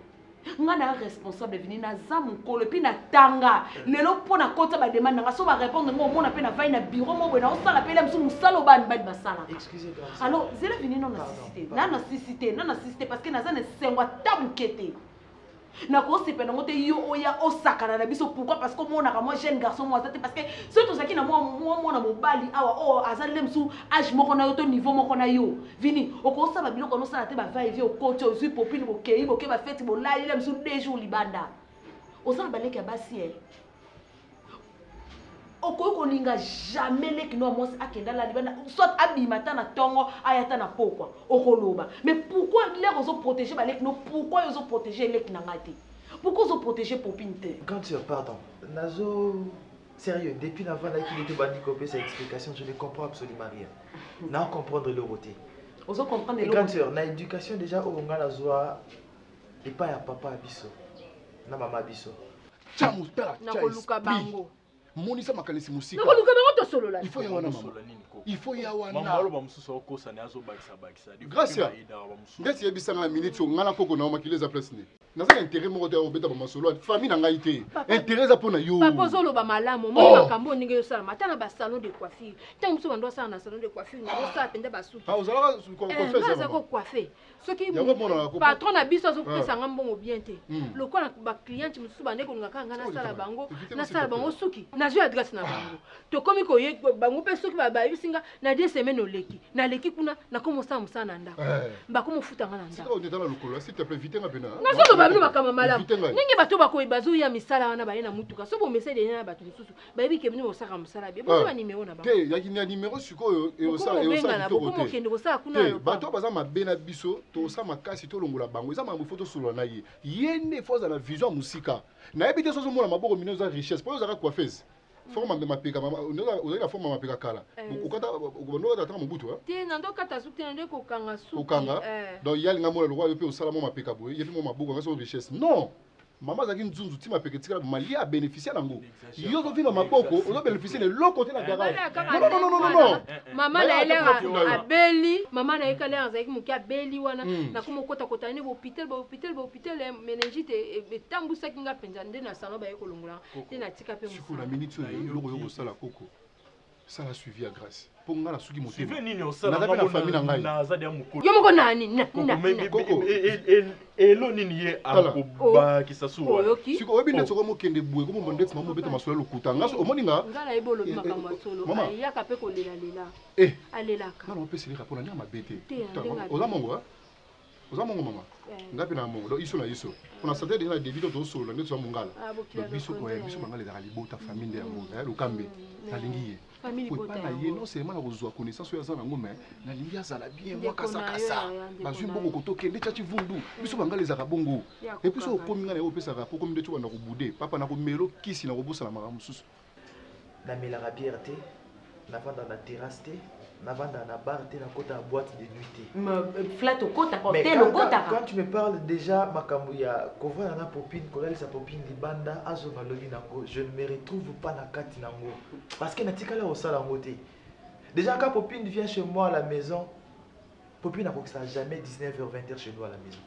nga na responsable vini na za mukolo puis na tanga lelo pona kota ba demande nga so ba répondre ngo mona pe na vai na bureau mo bona osala pe la msu musalo ban bali basala excusez-moi alors zela vini non na cité parce que na za na sengwa tabukete na ko sepela ngote yo oya osakana na biso pourquoi parce que mona ka moi jeune garçon moi azate parce que surtout zaki na moi mona mobali awa o azali msu âge moko na yo to niveau moko na yo vini oko sala biloko no sala te ba va et vient au côté au popine boke ba fête bo la ile msu 2 jours libanda osala baleke ya basi oko linga jamais leki no mos akenda la libanda soit abimata na tongo ayata na pokwa okoloba mais pourquoi les ozo protéger baleki no pourquoi ozo protéger leki na ngati pourquoi ozo protéger popine te quand tu pardon nazo sérieux depuis avant là qu'il était bandi copé sa explication je ne comprends absolument rien na comprendre le côté ozo comprendre le grand sœur na éducation déjà au ngala zoa et pas ya papa biso na mama biso chamu pera na koluka bango monisa makanisi musika nakoluka bango to solo la il faut ya wana mama il faut ya wana mama ba mususu okosa ne azo bakisa grâce à ndesi yebisa na minute ngana koko na makileza place ne naza intérêt moko te obeta ba masolo famille na ngai te intérêt za pona yo papa zolo ba malamu mo makambo ninge yo sala matana ba salon de coiffure tangu so bando sala na salon de coiffure na so apenda ba su ah ozala coiffeur ça ko coiffer soki patron na biso zo pesa ngambongo bien te lokola ba client mususu bande ko ngaka ngana sala bango suki na jo adresse na bango to komi ko ye bango pe soki ba bisinga na 2 semaines oleki na leki kuna na komosa musana nda ba komo futa ngana nda sika ondetala lokolo s'il te plaît vite nga pena na so ba bino bakama malamu ningi bato bako bazo ya misala wana ba ye na mutuka so bo message de na bato mususu ba yebi ke bino osaka musala bien bo ba numéro na ba te ya kini numéro siko e osala to ko kende ko sala kuna bato baza mabena biso to sa makasi to longola bango eza mambo photo solo na ye yene foza la vision musika na yebi te so mona maboko mino za richesse po za coiffeuse forma de mapeka mama oza la forma mapeka kala ukata ukondo ta mobutu hein te nando kata su te nando ko kanga su ukanga donc yali ngamona lo roi pe osala mo mapeka boye yebi mo maboko ngaso richesse non mama zaki nzunzu ti mapeka tika mali a bénéficier nango yo zo vina maboko ozo bénéficier le long côté na garage non mama na ele abeli mama na ekale azaki muki abeli wana na komo kota kota ni hôpital meningite e tambusa kinga penza nde na salon ba yekolongola te na tika pe musu na minute yo loko yo sala koko sala suivi à grâce pour ngala suki moté suivi nini osala na famille na ngai na azadi ya mukolo yo moko nani koko elo nini ye akoba kisasuwa siko webi ne soko mokende buwe ko mo ndetse mamo beta masolo lokuta ngaso omoninga ngala ebolo makambo solo ayaka pe ko lela alelaka non on peut se lire pour na ma bête oza mongo oza mongo mama ngapi na mongo donc iso na iso on a senti déjà début to solo nde to mongala donc biso bangala ezaka libota famille nde yango ya lukambe nalingi ye pas na ye non seulement na kozwa connaissance oyo aza nango mais nalingi azala bien mwakasakasa bazwi mbongo kotokende tya chivundu biso bangala ezaka bongo epuis so okomi nga na ye opesaka po komi nde tyo banda kobude papa na komelo kisi na kobosana makambo mosusu namelaka bière te navanda na terrasse te navanda na bar te na kota boîte de nuit te flat okota mais quand tu me parles déjà makambo ya kovana na popine kolalisa popine libanda azonga lobi nango je ne me retrouve pas na kati nango parce que natikala osala yango te déjà quand popine vient chez moi à la maison popine akokisa jamais 19h 20h chez nous à la maison.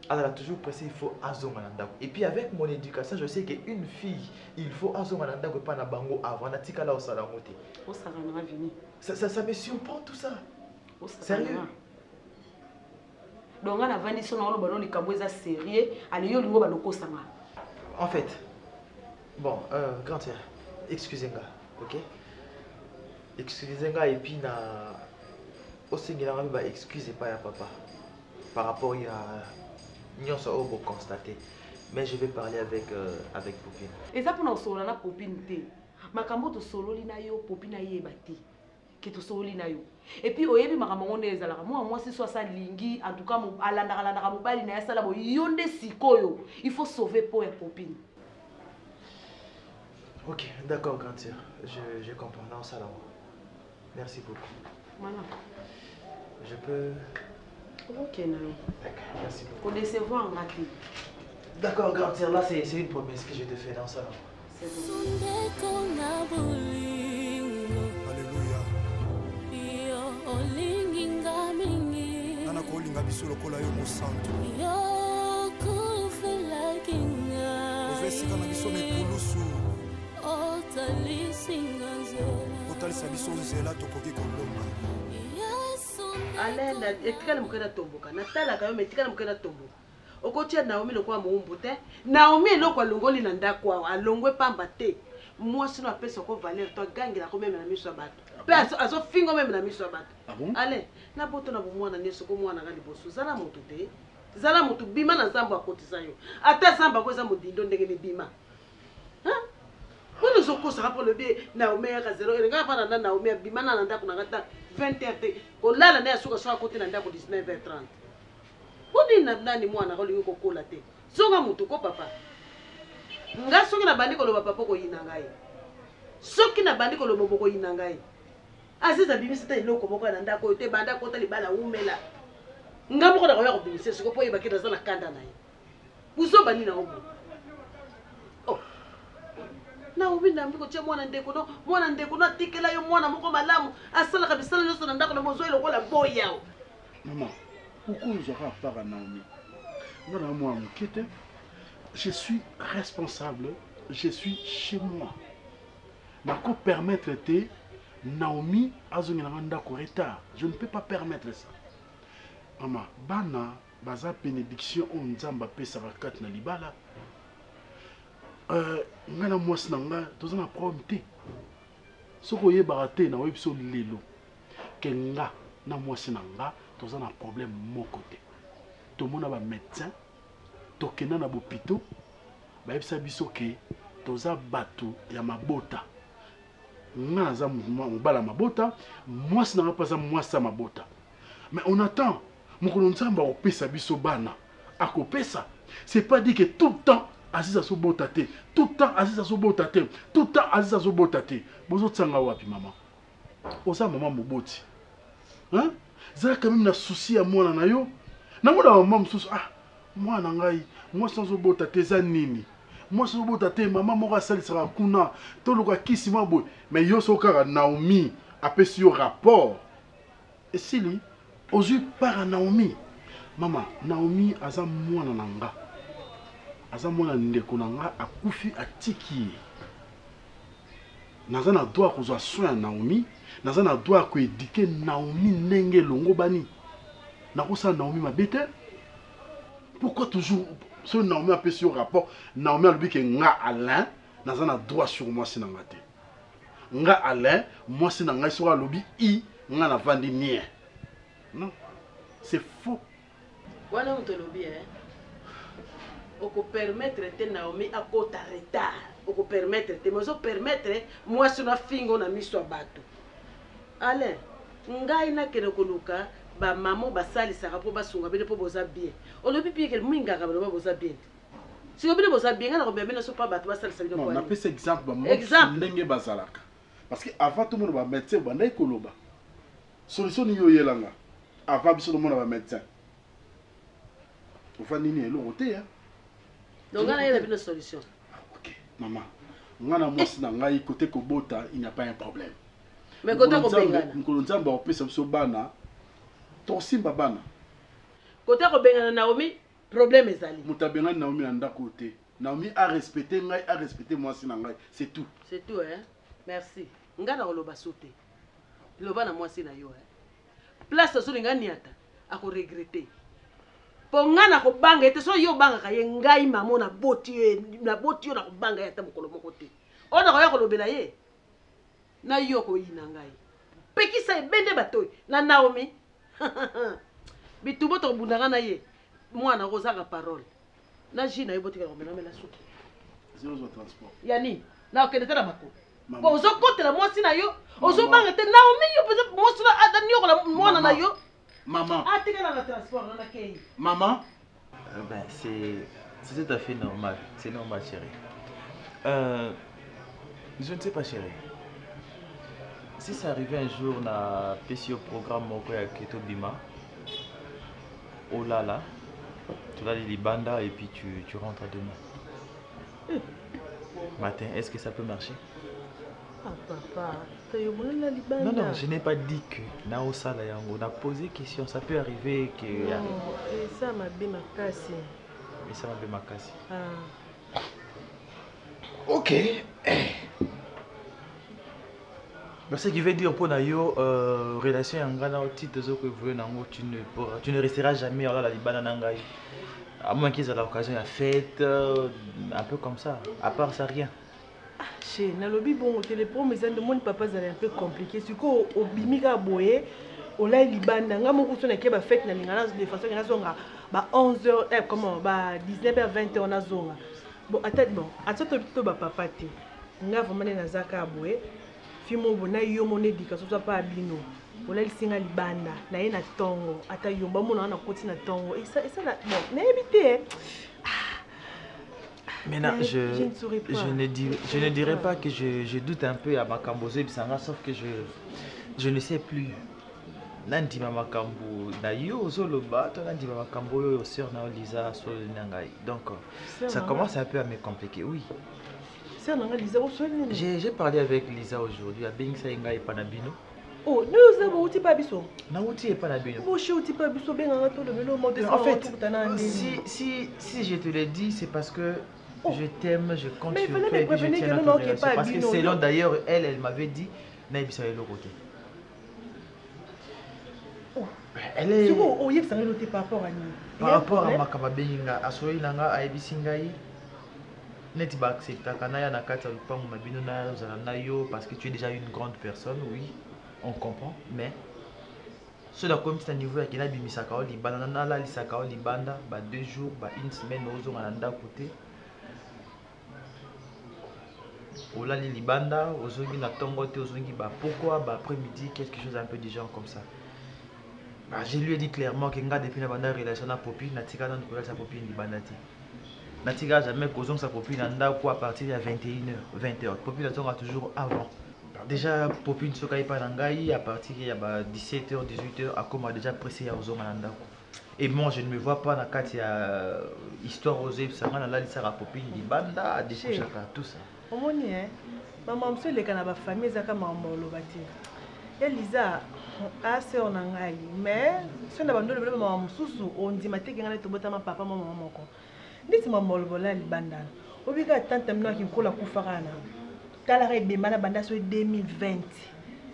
Alors, toujours pressé, il faut azonga nandako. Et puis avec mon éducation, je sais qu'une fille, il faut azonga nandako pas na bango avant. Natika là au salamote. Au salama vini. Ça me surprend tout ça. Sérieux. Donc on a vendu son nom ballon les camoueza sérieux. Allez yo lingo baloko sanga. En fait, bon, grand frère, excusez-moi, ok? Excusez-moi et puis na aussi il a excusez pas ya papa par rapport à nous sommes constaté, mais je vais parler avec Popine. Et ça pour nous solo na Popine te. Makambo to solo lina yo Popine ayeba te. Ke to solo lina yo. Et puis oyebi makambo ngone ezalaka moi si soit ça lingi en tout cas mo alanda mobali na ya sala bo yonde sikoyo. Il faut sauver pour ya Popine. OK, d'accord grand sœur. Je comprends dans ça là. Merci beaucoup. Voilà. Je peux. Ok, non. Merci beaucoup. Pour décevoir en raté. D'accord, grand sœur, là c'est une promesse que je te fais dans ça. C'est bon. Alléluia. Nana kolinga biso lokola yo mosantu. Ovesika na biso mekulusu. Otalisa biso nzela tokoki kolonga. Alenda etikala mukena tomboka natala kayo metikala mukena tomboka okotia Naomi lokwa muumbu te Naomi lokwa longoli na ndako alongwe pamba te mwasi no apesa ko Valère to gangela ko meme na miso bato pe azo fingo meme na miso bato ale na boto na bomwana neso ko mwana ga liboso zala moto te zala moto bima na nzambo akotisa yo ata nzambo ko za modindo ndenge ni bima Vous nous avez pour le bien, Naomi a 0 et regarde pas Naomi a bimana nanda qu'on a 20h. Qu'on l'a l'année à souka soit côté nanda pour 19h30. Vous dites nani moi na roli ko ko la te. Songa mutu ko papa. Nga soki na bandi ko lo papa ko yinangai. Soki na bandi ko lo bobo ko yinangai. Aziza bibi sita iloko moko nanda ko te banda ko tali bala umela. Nga moko na ko ya ko bibi siko po yeba kita zana kanda naye. Uzo bani na obo. Naomi ndambi tia mwana ndeko no tikela yo mwana moko malamu asala kabisa nyonso na ndako na mozo lokola boya. Maman, pourquoi nous aura part à Naomi? Voilà moi m'inquiète. Je suis responsable, je suis chez moi. Nako permettre te Naomi azongi na ndako retard. Je ne peux pas permettre ça. Maman, bana baza bénédiction on nzamba pesa rakat na libala. Ngana mwasi na nga toza na problème te soko yebaka te na webiso lelo ke nga na mwasi na nga toza na problème moko te tomona ba médecin tokenda na bopito bayebisa biso ke toza bato ya mabota nga naza mobala mabota mwasi na nga paza mwasi ya mabota mais on attend mokolo nzambe akopesa biso bana akopesa c'est pas dit que tout le temps Aziza so botate, tout le temps Aziza so botate, tout le temps Aziza so botate. Bozo tsanga wapi maman? Oza maman moboti. Hein? Zala quand même na souci à moi na yo. Na mona maman msusu moi na ngai, moi sans so botate za nini? Moi so botate maman moko salisaka kuna, to luka kisi mabo. Mais yo so kaka Naomi apesi yo rapport. Et si lui, ozu par Naomi. Maman, Naomi aza mwana na nga. Aza mwana ndeko na nga akufi atiki. Naza na droit kozwa soin ya Naomi, naza na droit ko éduquer Naomi ndenge longo bani. Nakosa Naomi mabete. Pourquoi toujours ce Naomi a pesi au rapport Naomi a lui que nga Alain naza na droit sur moi si na ngate. Nga Alain moi si na ngai sera lobi I nga na vandi nie. Non. C'est faux. Wana mutolobi oko permettre te Naomi akota retard. Oko permettre te mozo permettre moi suna fingo na miso bato. Ale ngai na kene koluka ba mamo basali saka po basunga bele po boza bien. Olobi bien ke mwinga ka ba boza bien. Si obile boza bien na ko bemena so pa bato basali sabino ko. Non, on appelle ça exemple ba mo ndenge bazalaka. Parce que avant tout le monde va médecin ba ndai koloba. Solution ni yo yelanga. Avant biso le monde va médecin. Ofa nini elo roté hein. Donc on a une solution. OK, maman. Ngana mwasi na ngai côté ko bota, il n'y a pas un problème. Mais côté ko bengana. Nkolo nzamba opesa biso bana. To simba bana. Côté ko bengana Naomi, problème ezali. Mutabengana Naomi na ndako te. Naomi a respecté ngai, a respecté mwasi na ngai, c'est tout. C'est tout hein. Merci. Ngana oloba sote. Loba na mwasi na yo hein. Place so ngani ata ako regretter. Pongana ko banga ete so yo banga ka ye ngai mamo na boti na ko banga ya ta mokolo moko te. Ona ko ya ko lobela ye. Na yo ko yina ngai. Pekisa ebende batoy na Naomi. Bitubo to bundanga na ye. Mwana ko zaka parole. Na jina yo botika ko mena suki. Zero transport. Yani na okende tala mako. Bo ozo kotela mwasi na yo. Ozo banga te Naomi yo peut-être mwasi na adani yo ko la mwana na yo. Maman. Ah, tu es dans le transport, on a qu'à Maman. Ben, c'est tout à fait normal. C'est normal, chérie. Je ne sais pas, chérie. Si ça arrivait un jour, on a passé au programme à Keto Bima. Oh là là. Tu vas aller Libanda et puis tu rentres demain. Matin, est-ce que ça peut marcher? Ah, papa. Non, non, je n'ai pas dit que Naosala Yango. On a posé question, ça peut arriver que. Non, et ça m'a bien makasi. Mais ça m'a bien makasi. Ah. Ok. Mais ce qui veut dire pour Nayo, relation Yangana au titre de que vous Nango, tu ne resteras jamais à la Libana Nangai. À moins qu'ils aient l'occasion de la fête, un peu comme ça. À part ça, rien. Chez Nalobi, bon, au téléphone, mais de mon papa, c'est un peu compliqué. Si au Bimika Boye, au Lai Liban, n'a pas beaucoup de choses faites de façon à 11h, comment, 19h, 20h, on a zone. Bon, attends, papa, n'a vraiment un zaka Boye, fimo bona yo mon éducation, soit pas abino. Au Lai Singa Libanda, n'a rien à tongo, attends, yo, bon, on a continué à tongo. Et ça, bon, n'a évité. Maintenant, je ne dirais pas que je doute un peu à Makambozo et Bissanga, sauf que je ne sais plus. Nandi Makambo, Nayo, Zoloba, Nandi Makambo, Sœur Lisa, Sol Nangai. Donc, ça commence un peu à me compliquer, oui. J'ai parlé avec Lisa aujourd'hui, à Bingsa Inga et Panabino. Oh, nous avons pas biso. Nauti et Panabino. En fait, si je te l'ai dit, c'est parce que je t'aime, je compte sur toi et puis je tiens notre relation. Parce que selon d'ailleurs, elle m'avait dit, Naïbisa est le côté. Elle est... Par rapport à Makababenga, à Soinanga, à Ebisingaï, Neti ba accepta kanaya na kati lupango mabino na zala nayo parce que tu es déjà une grande personne, oui, on comprend, mais cela comme c'est un niveau qui n'a bimisaka oli banana la lisaka oli banda ba 2 jours, ba 1 semaine ozo nganda côté. Ola li libanda ozongi na tongote ozongi ba pourquoi ba après-midi quelque chose un peu du genre comme ça. Bah, je lui ai dit clairement que nga depuis na banda relation na popine na tika na nkola sa popine libanda ti. Na tika jamais kozong sa popine na quoi à partir de 21h, 20h. Popine a toujours avant. Déjà popine soka ipa na ngai à partir de 17h, 18h a comme déjà pressé ya ozonga na ndako. Et moi je ne me vois pas na kati ya histoire osé ça na la lisa popine libanda à découcher tout ça. Omoni maman monsieur les kana famille zaka mambo lobati. Elisa assez on ngai mais si on a bandolo le maman mususu on dit mateke ngana to botama papa maman moko. Nditi maman lobola libanda. Obika tante mna ki kola kufarana. Tala re bemba na banda so 2020.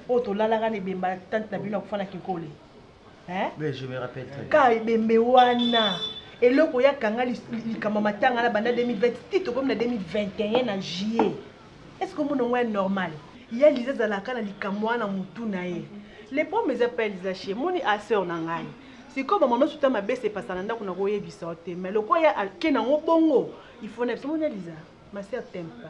Oto lala ga ne bemba tante na bino kufana kikole. Mais je me rappelle très bien. Ka bembe wana. Et le koya kanga likama matanga na banda 2020 tito comme na 2021 en juillet. Est-ce que mon est normal? Il y a Lisa Zalaka na likamwa na mutu na ye. Les pommes mes appels Lisa chez moni assez on ngai. C'est comme maman tout ma baisse passe na ndako na koye bisote mais le koya ke na bongo il faut na somo Lisa ma sœur t'aime pas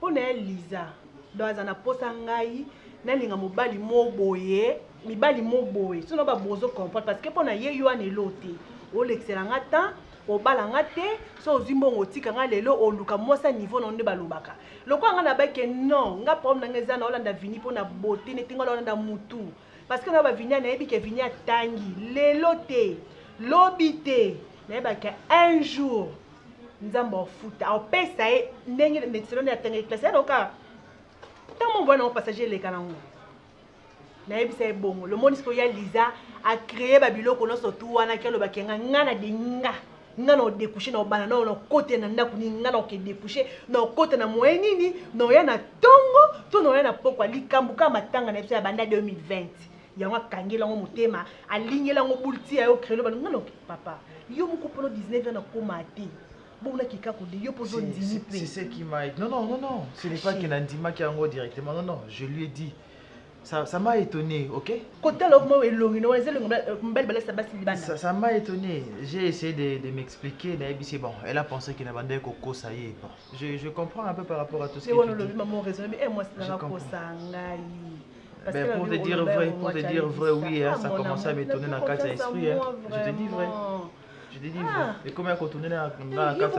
on est Lisa dans ana posa ngai na linga mobali moboye mibali moboye sinon ba bozo comprendre parce que pona ye yo anelote o l'excellent temps o balanga te so zimbongo tika nga lelo o luka mosa niveau na nde balobaka loko nga na ba ke non nga problème nga za na olanda vini pona beauté ne tinga olanda mutu parce que na ba vini na yebi ke vini atangi lelo te lobité na ba ke un jour nzamba ofuta o pesa e ndenge ne tselo na tangi classe donc tant mon bon passager les kanango na yebi sa bongo le monde ko ya Lisa a créé babiloko no surtout wana ke lo ba ke nga na dinga nga no découcher na bana no côté na ndako ni nga no ke découcher no côté na moyeni ni no ya na tongo to no ya na pokwa likambuka matanga na ya banda 2020 ya nga kangela ngo mutema alignela ngo bulti ayo créer bana nga no papa yo moko pono 19 na komati bon qui c'est ce qui m'a non ce n'est pas qu'il a dit qui en gros directement non je lui ai dit ça m'a étonné ok ça m'a étonné j'ai essayé de m'expliquer c'est bon elle a pensé qu'il n'avait pas coco ça y est je comprends un peu par rapport à tout ce que tu dis pour te dire vrai oui ça commence à m'étonner dans le cadre d'esprit je te dis vrai. Je te dis vrai. Et comment retourner dans la carte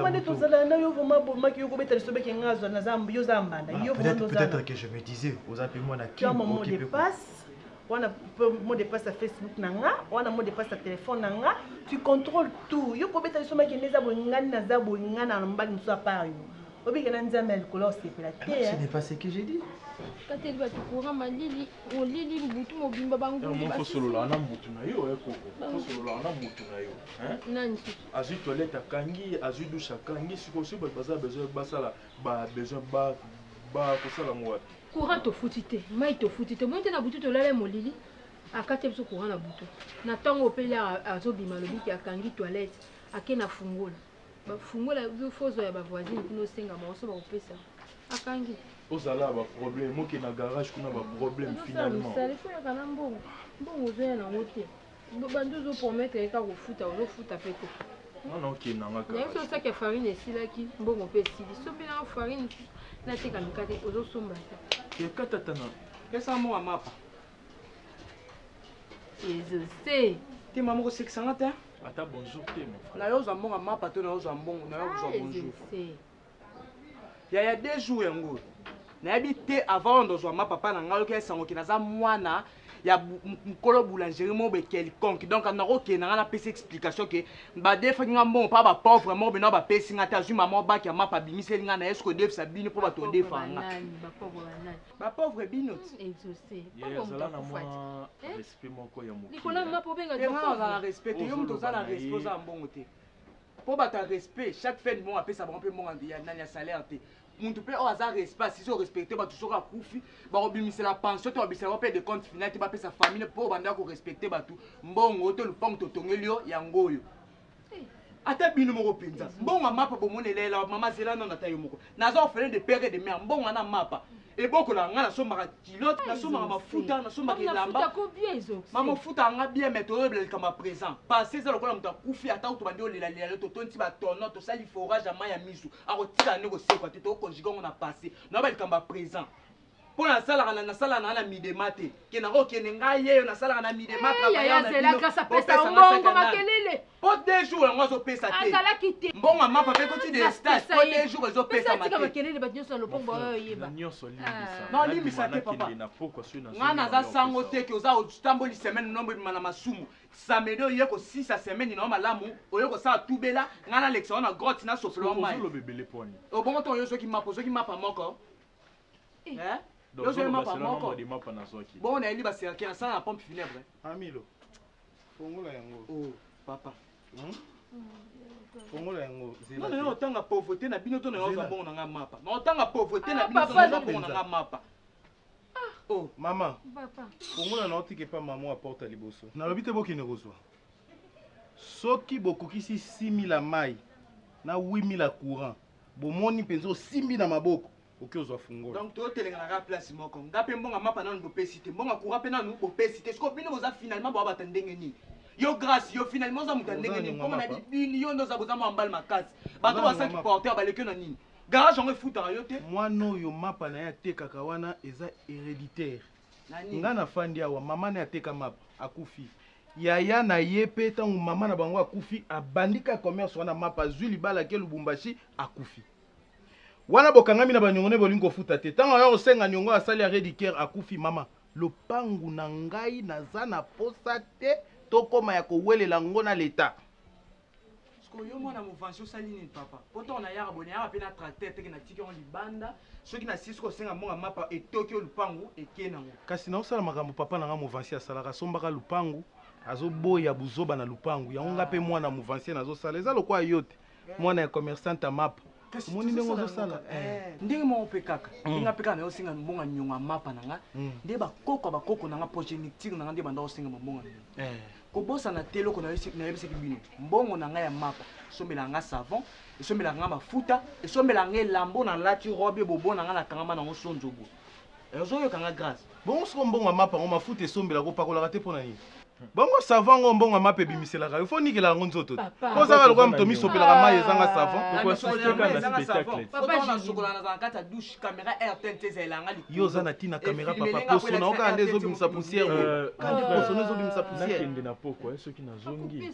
peut-être que je me disais aux appels-moi qui mot de passe. On a mot de passe à Facebook nanga, on a mot de passe à téléphone nanga. Tu contrôles tout. Yo ko beta soma ki neza bo ngana za bo ngana na mbali mso apari. Obi kana nzambe alcool c'est la terre. Ce n'est pas ce que j'ai dit. Quand elle va te courir malili, on lili mbutu mobimba bangu. Mon solo là na mbutu na yo koko. Solo là na mbutu na yo. Hein? Nani? Azu toilette akangi, azu douche akangi, siko si baza besoin basala ba besoin ba ko sala moi. Courant to futite, mai to futite. Moi te na butu to lala molili. Akate biso courant na butu. Na tango opela azo bima lobi ki akangi toilette, akena fungola. Ba fungola zo fozo ya ba voisine kuno senga ma so ba opesa. Akangi. Ozala ba problème mo ke na garage kuna ba problème finalement. Ça le fait kana mbongo. Mbongo zo na ngote. Bando zo promettre ka ko futa o futa pete. Non ok na ngaka. Na so sa ke farine esilaki mbongo pe sili. So bina farine na te ka mikate ozo somba ta. Ke katatana. Pesa mo amapa. Je sais. Te maman ko 650 hein? Ata bonjour te mon frère. Na yo za mbongo amapa to na yo za mbongo na yo za bonjour. Ya 2 jours yango. Na yabi te avant ndozwa ma papa na ngalo ke sango kinaza mwana ya mkolo boulangerie mo be quelconque donc na ko ke na pesa explication que ba defa nga mbongo pa ba pauvre mo be na ba pesi nga ta zuma mo ba ki ma pa bimiseli nga na esko def sa bino po ba to defa nga ba pauvre bino exaucé ya zala na moi respect moko ya moko nikola ma po benga to na respect yo mto za na respect za mbongo te po ba ta respect chaque fin mo apesa ba pe mo ya nani ya salaire te muntu pe o aza respect si so respecter ba toujours ka kufi ba obimisa la pension to obimisa ba de compte final te ba pesa famille po banda ko respecter ba tu mbongo to lupango to tongelio yango yo ata bino moko penza mbongo mapa bo monelela mama zela non ata yo moko nazo ofele de père de mère mbongo na mapa et beaucoup la ngana so maka kilote na so maka mafuta na so maka lamba mama futa nga bien méthode le kama présent passer ça le kola muta kufi ata to bandi olela lela to tonti ba tono to sali forage ama ya misu akotika ne ko sekwa te to conjuguer on a passé na ba le kama présent pour la sala na midemate ke na ko kene ngaye na sala na midemate ya zela grâce à pesa mbongo makelele po 2 jours ngo zo pesa te azala kite mbongo mama pa ko ti de stage po 2 jours zo pesa mate makelele ba nyoso lo pombo yeba nyoso limisa non limisa te papa ngana za sango te ke oza ostamboli semaine nombre mana masumu samedi oye ko 6 semaine no malamu oye ko sa tubela ngana lection na grotte na soflo mai lo bebele poni o bongo to yo so ki mapa moko donc je mapa moko bon na eli ba serki na sana pompe funèbre amilo fongola yango oh papa fongola yango non non tanga pauvreté na bino to na yo za bongo na nga mapa non tanga pauvreté na bino to na za bongo na nga mapa oh mama fongola na otike pa mama apporte liboso na lobi te bokene kozwa soki bokokisi 6000 ya mai na 8000 ya courant bomoni mpenza osimbi na maboko oki ozwa fungola donc totelenga na place moko ngape mbonga mapa nanu bopesi te mbonga courant pe nanu bopesi te siko bino boza finalement bo abata ndenge nini Yo grâce yo finalement za muta ndenge ni comme na bibini yo ndo za boza mambal makasi. Bato ba 5 porteur ba leke na nini. Garage on futa yo te. Moi no yo mapa na ya te kaka wana eza héréditaire. Nga na fandi awa mama na ya te ka mapa akufi. Yaya na yepe tangu mama na bango akufi abandika commerce wana mapa zuli bala ke Lubumbashi akufi. Wana bokangami na banyongone bolingo futa te. Tango yo senga nyongo asali héréditaire akufi mama. Lopangu na ngai naza na posa te tokoma ya kowelela ngo na leta. Parce que yo mona mouvance osali nini papa. Poto on a yaka bonya ya pe na tracteur te ke na tiki on libanda. Soki na sisko senga monga mapa etoki o lupangu ekenango. Kasi na osala makambo papa na nga mouvance asalaka sombaka lupangu azoboya buzoba na lupangu yango nga pe mwana mouvance nazosala eza lokwa yote mwana ya commerçante a mapa. Moni ndenge ozosala ndenge mo pe kaka ndenge pe kana osinga mbonga nyonga mapa nanga nde bakoko nanga progéniture nanga nde banda osinga mbonga kobosa na telo ko na yebiseki bino mbongo nanga ya mapa sombela nga savon esombela nga mafuta esombela nga lambo na lati robe bobo nanga na kangama na osonzobo ezoyo kanga grâce bongo siko mbongo mapa ngo mafuta esombela ko pakola te pona nini bongo savon ngo mbongo mapa ebimisela il faut nikela ngo nzoto ko za baloko mtomi sopela mai ezanga savon ko sosika na spectacle papa na sokola na kata douche caméra RTNT zelanga li yo za na tina caméra papa poso na oka ande zobimisa poussière kandi poso na zobimisa poussière nakende na poko soki na zongi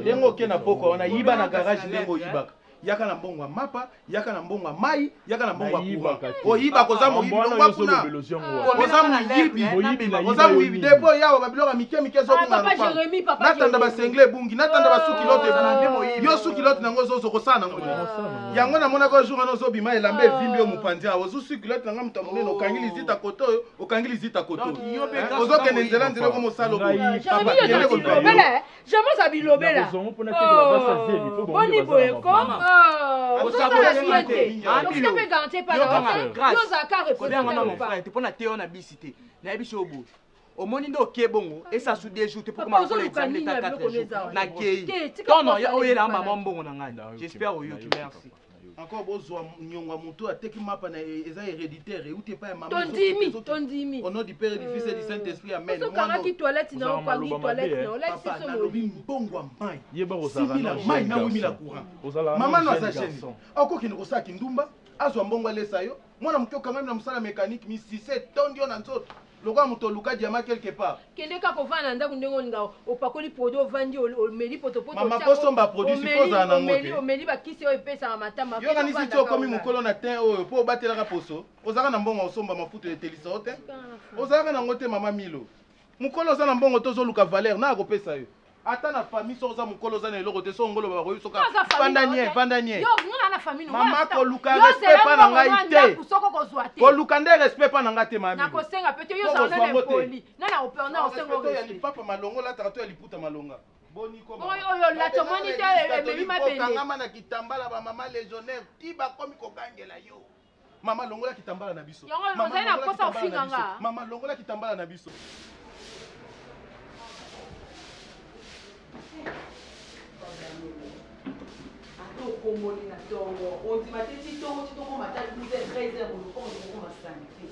ndengo ke na poko wana yiba na garage ndengo yibaka yaka na mbongo ya mapa yaka na mbongo ya mai yaka na mbongo ya courant oyiba koza moyibi ngwa kuna koza moyibi depo yawo babiloko mike mike zobunga natanda basengle ebungi natanda basukilote ebungi yo sukilote nango ozokosala nango yango namona ko jour wana ozobima elamba evimbi yo mopanzi awo ozosukilote nanga moto monene okangi lizita koto oyo okangi lizita koto ozokende nzela nzela oko mosala jamais abilobela boni boyeko mpona te ona bisi te nayebi so obo omoni nde oke bongo esasu 2 jours te po koma kola examen ta 4 jours nakei tono oyela mama mbongo na ngai j'espère oyoki merci encore bozwa nyonga mutu ateki mapa na eza héréditaire euti pa ya mama tondimi au nom du Père et du Fils et du Saint-Esprit amen moi ki toilette na opangi toilette na olati so lobi mbongo mai yeba kozala na mai na 8000 courant mama no asa chaîne okokini kosaki ndumba azwa mbongo alesa yo mwana mke okangami na msala mécanique misise tondi yo na nzoto lokwa moto luka diama quelque part kende ka kovana ndako ndenge olinga opakoli produit ovandi omeli potopoto mama posomba produit sipoza na ngote omeli bakisi oyo epesaka matama yo kanisi ti okomi mokolo na tin oyo mpo obatelaka poso ozalaka na mbongo osomba mafuta etelisa yo te ozalaka nango te mama milo mokolo oza na mbongo tozoluka valeur na akopesa yo ata na famille so oza mokolo oza na eloko te so ngolo bakoyi soka vandanie mama koluka respect pa na ngai te koluka nde respect pa na ngai te mami nakosenga pete yo ozala na poli nana openda osengo respect ya lipapa malongo la tarato ya liputa malonga boni koma oyo la tomoni te emeli mabende kangama na kitambala ba mama légionnaire ti bakomi kogangela yo mama longola kitambala na biso mama longola kitambala na biso okongoli na tongo ondima te ti tongo ti tongo matali 12h 13h olokongo tokoko masanite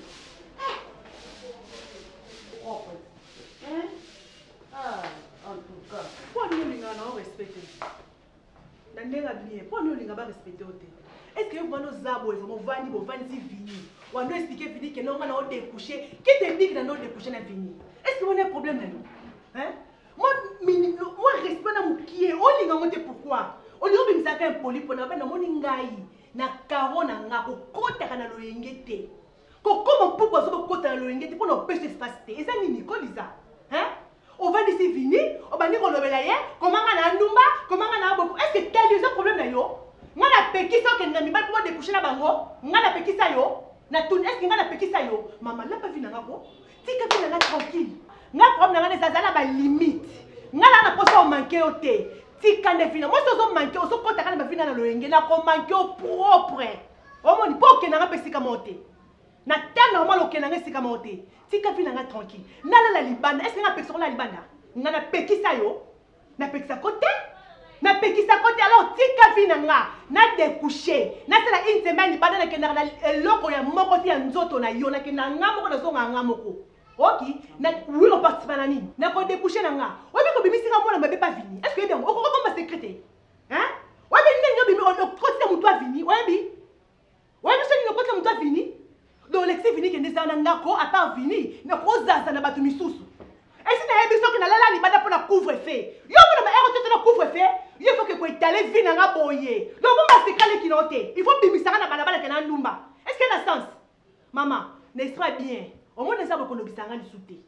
propre en tout cas po ani olingaka na orespecte na ndenge bien po ani olingaka barespecte o te est ce que yo vana oza boye vraimen bovandisi vini wando explike vini ke nonga na odécouche kite ndiki na odécouche na vini est ce que wona problème na yo moi respect na mokie olingango te pourquoi olingo bimisaka impoli mpona babe namoni ngai na karo na nga kokotaka na loyenge te kokoma mpuku azo kokota na loyenge te mpona opesa espace te eza nini koliza ovandisi vini obandi kolobela ye komanga na ndumba komanga na boko est ce que tali eza problème na yo nga napekisa okende na mibali mpo découche na bango nga napekisa yo na tuni est ce que nga napekisa yo mama lapa vi na nga ko tika vi na nga tranquille nga problème na nga nezazala balimite nga na naposa omanke yo te tika nde vina moi sozo manke ozokotaka na bavina na loyenge nakomanke o propre omoni mpo okende nga mpe esika moko te na teme normal okende nga esika moko te tika vina nga tranquille nalala libanda est ce que nga pekisa kola libanda nga napekisa yo napekisa kote napekisa kote alors tika vina nga na découche nasala une semaine libanda nakendaka na eloko ya moko ti ya nzoto na yo nakenda nga moko nazonga nga moko oki na wilo participa na nini nakodécouche na nga oyebi que bimisi ka mona mabe pas vini. Est-ce que bien on comment secrétaire? Hein? Ouais bien nyo bimi on côté mon toi vini. Ouais bi. Ouais bi c'est côté mon toi vini. Donc Lexi vini que ndeza ngako ata vini. Na kozaza na batu misusu. Et si na ebiso que na lala ni bada pona couvre-feu. Yo pona ma ero tete na couvre-feu. Il faut que ko étaler vina nga boye. Donc on va se caler qui noté. Il faut bimisa na balabala que na ndumba. Est-ce que na sens? Maman, n'est-ce pas bien? Au moins ça ko lobisanga ni souté.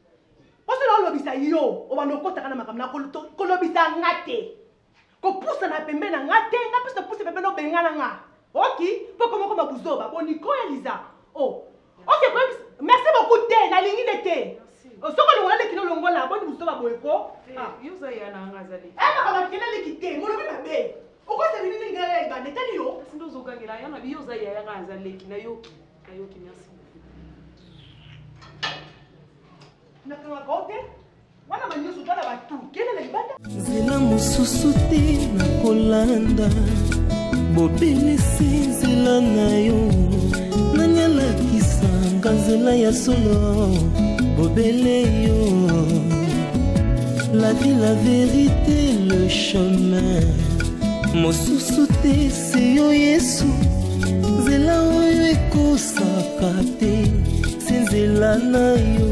Parce que lobisa yo, o ba no kota kana makamna ko lobisa ngate. Ko pousse na pembe na ngate, na pousse pembe no bengana nga. OK, pour comment buzoba, bon Nico Elisa. Oh. OK, merci beaucoup té na lingi d'été. Soko le wala kino longola, bon buzoba boyeko. Ah, yo za yana ngazali. Kama kile likite, mo lobi mabe. Oko se bini ngale ba netani yo. Sindo zokangela yana biyo za yana ngazali kina yo. Kayoki merci. nzela mosusu te nakolanda bobelisi nzela na yo nanyalakisanga nzela ya solo bobele yo la vie la vérité le chemin mosusu te se yo yesu nzela oyo ekosaka te se nzela na yo